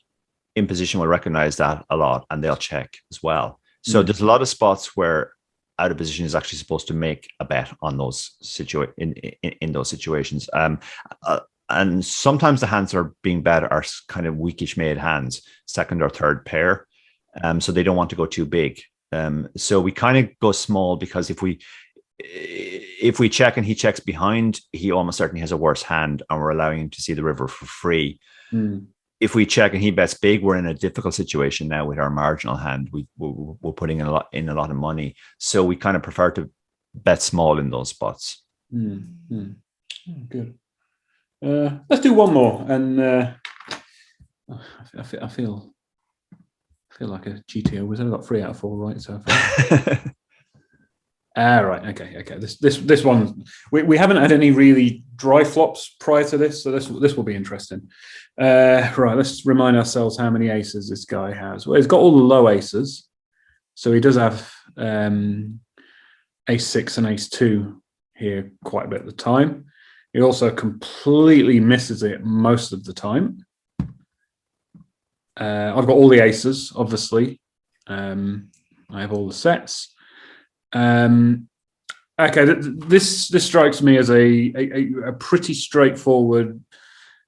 in position will recognize that a lot, and they'll check as well. So there's a lot of spots where out of position is actually supposed to make a bet on those in those situations. And sometimes the hands that are being bet are kind of weakish made hands, second or third pair. So they don't want to go too big. So we kind of go small because if we check and he checks behind, he almost certainly has a worse hand, and we're allowing him to see the river for free. If we check and he bets big, we're in a difficult situation now with our marginal hand. We're putting in a lot of money, so we kind of prefer to bet small in those spots. Good. Let's do one more, and I feel like a GTO wizard. I got 3 out of 4 right so far. Right. Okay. This one, we haven't had any really dry flops prior to this, so this will be interesting. Right. Let's remind ourselves how many aces this guy has. Well, he's got all the low aces, so he does have ace 6 and ace 2 here quite a bit of the time. He also completely misses it most of the time. I've got all the aces, obviously. I have all the sets. Okay, this strikes me as a pretty straightforward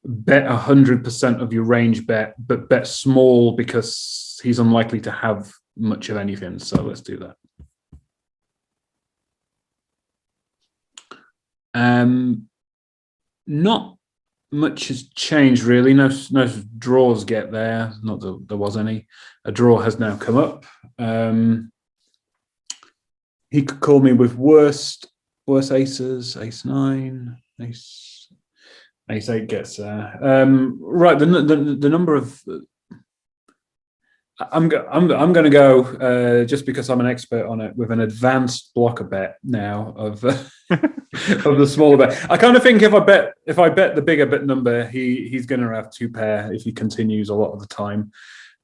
bet 100% of your range bet, but bet small because he's unlikely to have much of anything. So let's do that. Not much has changed really. No draws get there. Not that there was any. A draw has now come up. He could call me with worse aces, ace 9, ace 8 gets there. Right, the number of I'm going to go just because I'm an expert on it with an advanced blocker bet now of of the smaller bet. I kind of think if I bet the bigger bet number, he's going to have 2 pair if he continues a lot of the time.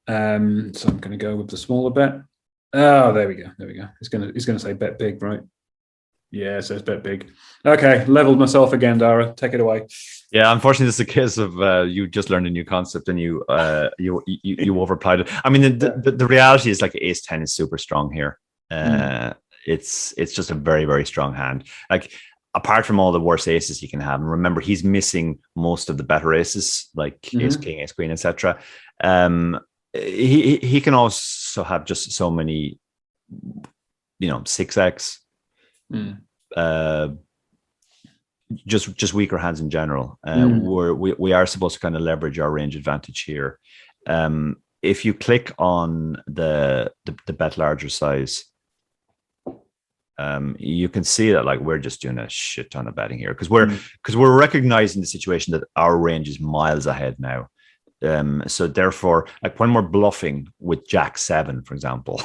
So I'm going to go with the smaller bet. Oh, there we go. He's going to say bet big, right? Yeah, it says bet big. Okay, leveled myself again, Dara. Take it away. Yeah, unfortunately, it's a case of you just learned a new concept and you overplayed it. I mean, the reality is like ace 10 is super strong here. It's just a very, very strong hand. Like apart from all the worst aces he can have, and remember he's missing most of the better aces, like ace king, ace queen, etc. He can also have just so many, 6x. Just weaker hands in general. We are supposed to kind of leverage our range advantage here. If you click on the bet larger size, you can see that like we're just doing a shit ton of betting here because we're recognizing the situation that our range is miles ahead now. So therefore, like when we're bluffing with Jack 7, for example,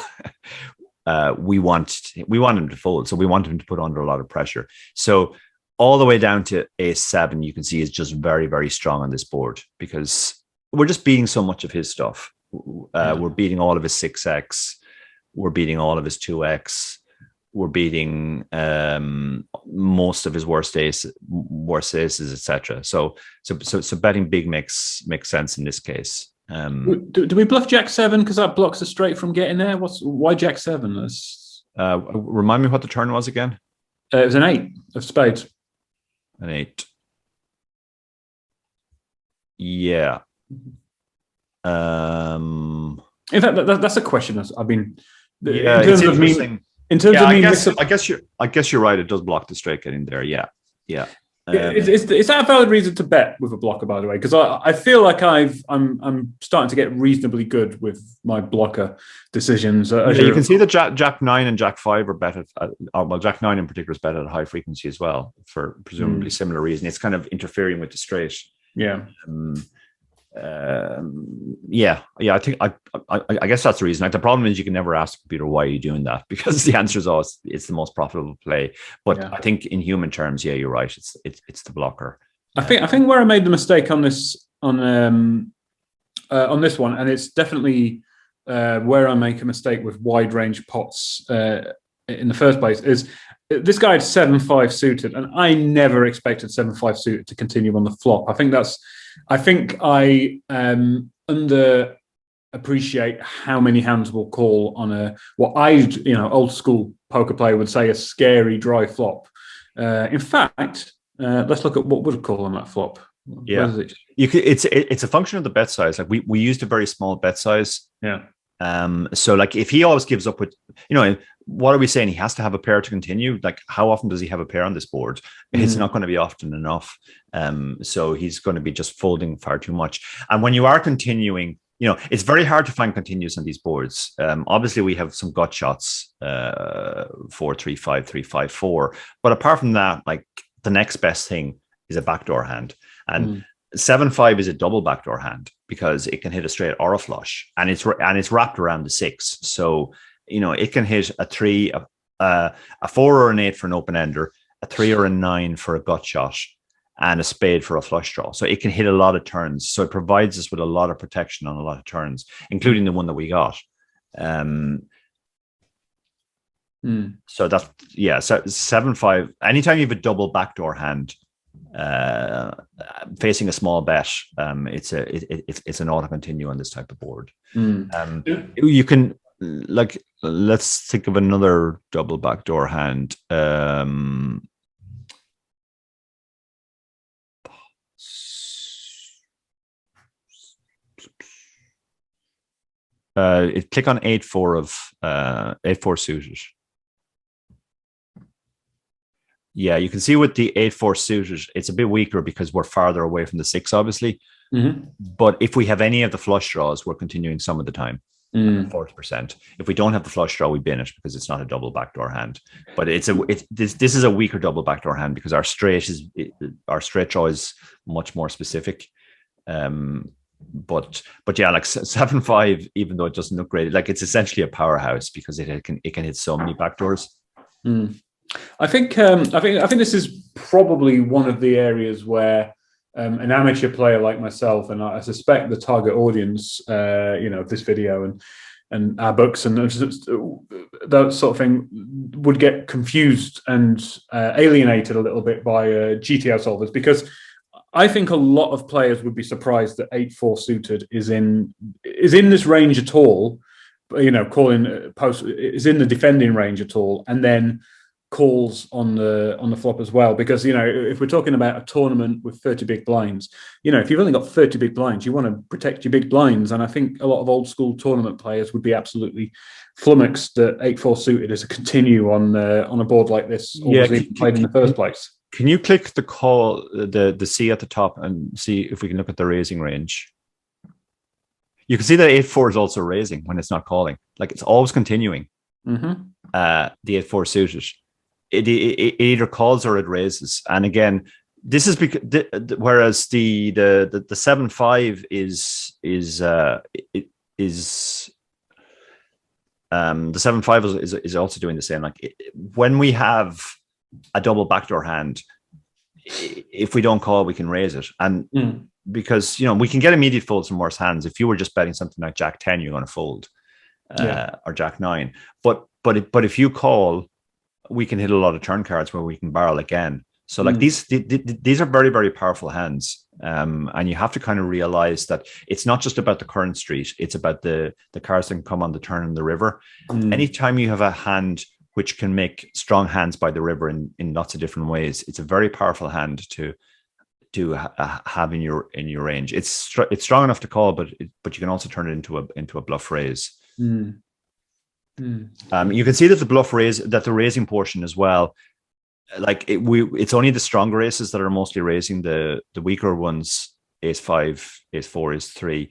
we want him to fold. So we want him to put under a lot of pressure. So all the way down to ace 7, you can see is just very, very strong on this board because we're just beating so much of his stuff. We're beating all of his 6x. We're beating all of his 2x. We're beating most of his worst aces, etc. So betting big makes sense in this case. Do we bluff Jack 7 because that blocks us straight from getting there? Why Jack 7? Remind me what the turn was again. It was an 8 of spades. An 8. Yeah. In fact, that's a question. I've been. Yeah, it's interesting. In terms of me, I guess you're right. It does block the straight getting there. Yeah. Is that a valid reason to bet with a blocker, by the way? Because I feel like I'm starting to get reasonably good with my blocker decisions. You can see that Jack 9 and Jack 5 are bet at Jack 9 in particular is bet at a high frequency as well for presumably similar reason. It's kind of interfering with the straight. Yeah. I think I guess that's the reason. Like the problem is you can never ask the computer why are you doing that because the answer is always it's the most profitable play. But I think in human terms, yeah, you're right. It's the blocker. I think where I made the mistake on this one, and it's definitely where I make a mistake with wide range pots in the first place is this guy had 7-5 suited, and I never expected 7-5 suited to continue on the flop. I think I under appreciate how many hands will call on what old school poker player would say a scary dry flop. In fact, let's look at what would call on that flop. Yeah, it's a function of the bet size. Like we used a very small bet size. Yeah. So like if he always gives up with, what are we saying? He has to have a pair to continue. Like how often does he have a pair on this board? It's not going to be often enough. So he's going to be just folding far too much. And when you are continuing, it's very hard to find continues on these boards. Obviously we have some gut shots, 4-3-5, 3-5-4. But apart from that, like the next best thing is a backdoor hand. And 7-5 is a double backdoor hand because it can hit a straight or a flush, and it's wrapped around the 6. So it can hit a 3, a 4 or an 8 for an open ender, a 3 or a 9 for a gut shot, and a spade for a flush draw. So it can hit a lot of turns. So it provides us with a lot of protection on a lot of turns, including the one that we got. So that's, so 7-5. Anytime you have a double backdoor hand facing a small bet, it's an auto continue on this type of board. You can, like, let's think of another double backdoor hand. Click on 8-4 of 8-4 suited. Yeah, you can see with the 8-4 suited, it's a bit weaker because we're farther away from the 6, obviously. But if we have any of the flush draws, we're continuing some of the time. 40%. If we don't have the flush draw, we bin it because it's not a double backdoor hand. But this is a weaker double backdoor hand because our straight draw is much more specific. But yeah, like 7-5, even though it doesn't look great, like it's essentially a powerhouse because it can hit so many backdoors. I think this is probably one of the areas where an amateur player like myself, and I suspect the target audience, of this video and our books and that sort of thing, would get confused and alienated a little bit by GTO solvers, because I think a lot of players would be surprised that 8-4 suited is in this range at all. Calling post is in the defending range at all, and then calls on the flop as well. Because if we're talking about a tournament with 30 big blinds, if you've only got 30 big blinds, you want to protect your big blinds. And I think a lot of old school tournament players would be absolutely flummoxed that 8-4 suited is a continue on a board like this, played in the first place. Can you click the call, the C at the top, and see if we can look at the raising range? You can see that 8-4 is also raising when it's not calling. Like, it's always continuing. The 8-4 suited. It either calls or it raises. And again, this is because whereas the 7-5 is the 7-5 is also doing the same. Like, when we have a double backdoor hand, if we don't call, we can raise it. And because we can get immediate folds from worse hands. If you were just betting something like Jack 10, you're going to fold, or Jack 9. But if you call, we can hit a lot of turn cards where we can barrel again. So like these are very, very powerful hands. And you have to kind of realize that it's not just about the current street. It's about the cards that can come on the turn in the river. Anytime you have a hand which can make strong hands by the river in lots of different ways, it's a very powerful hand to have in your range. It's strong enough to call, but you can also turn it into a bluff raise. You can see that the raising portion as well, like it's only the stronger aces that are mostly raising. The weaker ones, ace-5, ace-4, ace-3,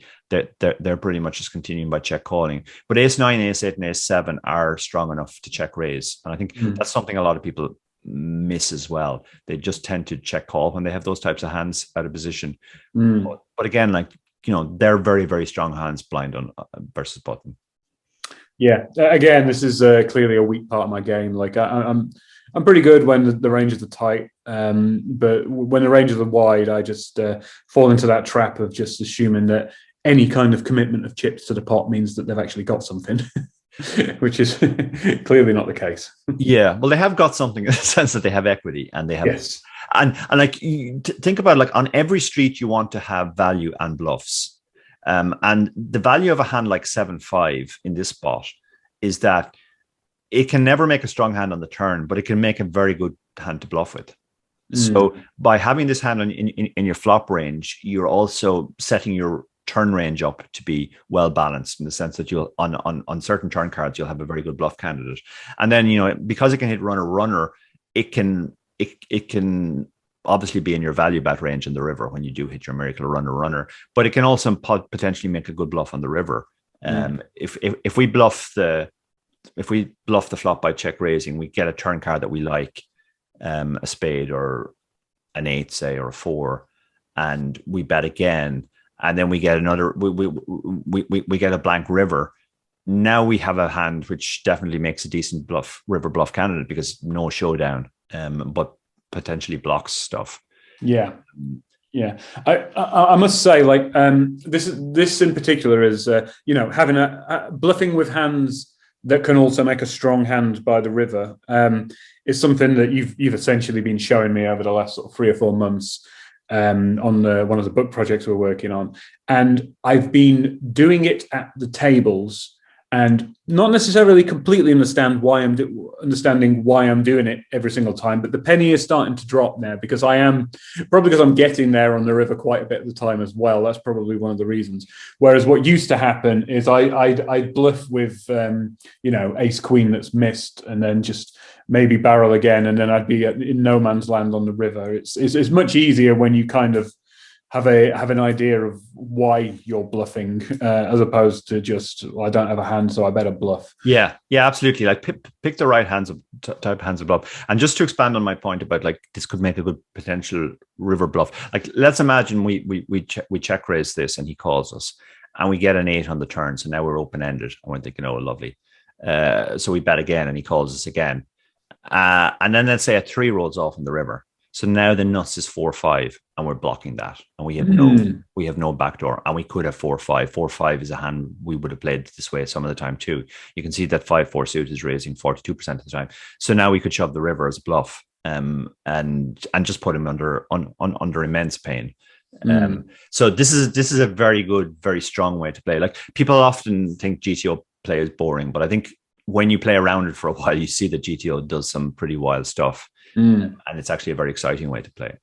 they're pretty much just continuing by check calling. But ace-9, ace-8, and ace-7 are strong enough to check raise, and I think that's something a lot of people miss as well. They just tend to check call when they have those types of hands out of position. But again, like, they're very, very strong hands blind on versus button. Yeah, again, this is clearly a weak part of my game. Like, I'm pretty good when the ranges are tight, but when the ranges are wide, I just fall into that trap of just assuming that any kind of commitment of chips to the pot means that they've actually got something, which is clearly not the case. Yeah, well, they have got something in the sense that they have equity, and they have, and like, think about, like, on every street you want to have value and bluffs. And the value of a hand like 7-5 in this spot is that it can never make a strong hand on the turn, but it can make a very good hand to bluff with. So by having this hand in your flop range, you're also setting your turn range up to be well balanced, in the sense that you'll on certain turn cards you'll have a very good bluff candidate. And then because it can hit runner, it can obviously be in your value bet range in the river when you do hit your miracle runner, but it can also potentially make a good bluff on the river. If we bluff the flop by check raising, we get a turn card that we like, a spade or an 8, say, or a 4, and we bet again, and then we get another, we get a blank river. Now we have a hand which definitely makes a decent river bluff candidate because no showdown, but potentially blocks stuff. Yeah. Yeah, I must say, like, this in particular is having a bluffing with hands that can also make a strong hand by the river is something that you've essentially been showing me over the last sort of 3 or 4 months on one of the book projects we're working on, and I've been doing it at the tables and not necessarily completely understanding why I'm doing it every single time, but the penny is starting to drop now because I'm getting there on the river quite a bit of the time as well. That's probably one of the reasons. Whereas what used to happen is I'd bluff with ace queen that's missed, and then just maybe barrel again, and then I'd be in no man's land on the river. It's much easier when you kind of have an idea of why you're bluffing, as opposed to just, well, I don't have a hand, so I better bluff. Yeah, absolutely. Like pick the right type of hands of bluff. And just to expand on my point about like this could make a good potential river bluff. Like let's imagine we check raise this and he calls us, and we get an 8 on the turn. So now we're open ended, and we're thinking, oh, lovely. So we bet again, and he calls us again, and then let's say a 3 rolls off in the river. So now the nuts is 4-5, and we're blocking that, and we have no backdoor, and we could have 4-5. 4-5 is a hand we would have played this way some of the time too. You can see that 5-4 suit is raising 42% of the time. So now we could shove the river as a bluff, and just put him under immense pain. So this is a very good, very strong way to play. Like people often think GTO play is boring, but I think when you play around it for a while, you see that GTO does some pretty wild stuff. And it's actually a very exciting way to play.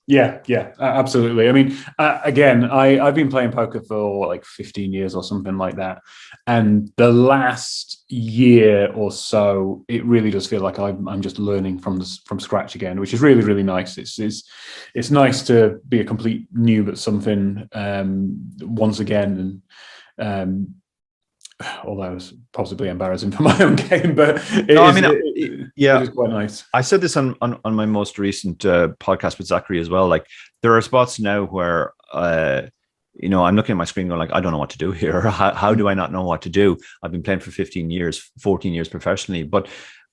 Yeah, absolutely. I mean, again, I've been playing poker for like 15 years or something like that. And the last year or so, it really does feel like I'm just learning from scratch again, which is really, really nice. It's nice to be a complete noob at something once again. And although it's possibly embarrassing for my own game, but it is quite nice. I said this on my most recent podcast with Zachary as well. Like there are spots now where I'm looking at my screen going like, I don't know what to do here. How do I not know what to do? I've been playing for 15 years, 14 years professionally, but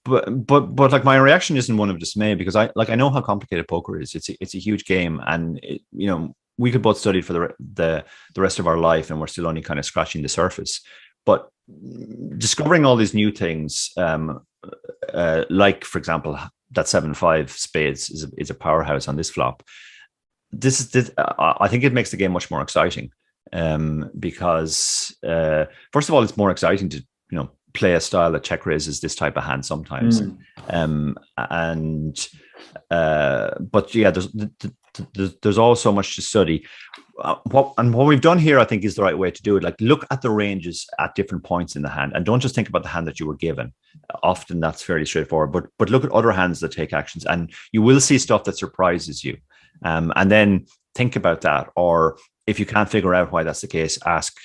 like my reaction isn't one of dismay, because I know how complicated poker is. It's a huge game, and we could both study for the rest of our life, and we're still only kind of scratching the surface. But discovering all these new things, like, for example, that 7-5 spades is a powerhouse on this flop. I think it makes the game much more exciting, because first of all, it's more exciting to play a style that check raises this type of hand sometimes. But yeah, there's all so much to study. What we've done here, I think, is the right way to do it. Like, look at the ranges at different points in the hand, and don't just think about the hand that you were given. Often that's fairly straightforward, but look at other hands that take actions, and you will see stuff that surprises you. And then think about that. Or if you can't figure out why that's the case, ask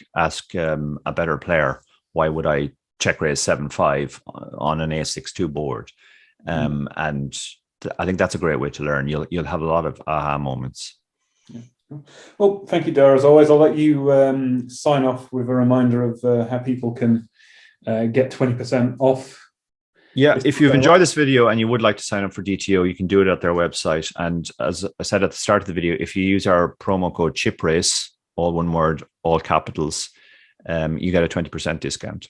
a better player, why would I check raise 7-5 on an A6-2 board? And I think that's a great way to learn. You'll have a lot of aha moments. Yeah. Well, thank you, Dara. As always, I'll let you sign off with a reminder of how people can get 20% off. Yeah, if you've enjoyed this video and you would like to sign up for DTO, you can do it at their website. And as I said at the start of the video, if you use our promo code CHIPRACE, all one word, all capitals, you get a 20% discount.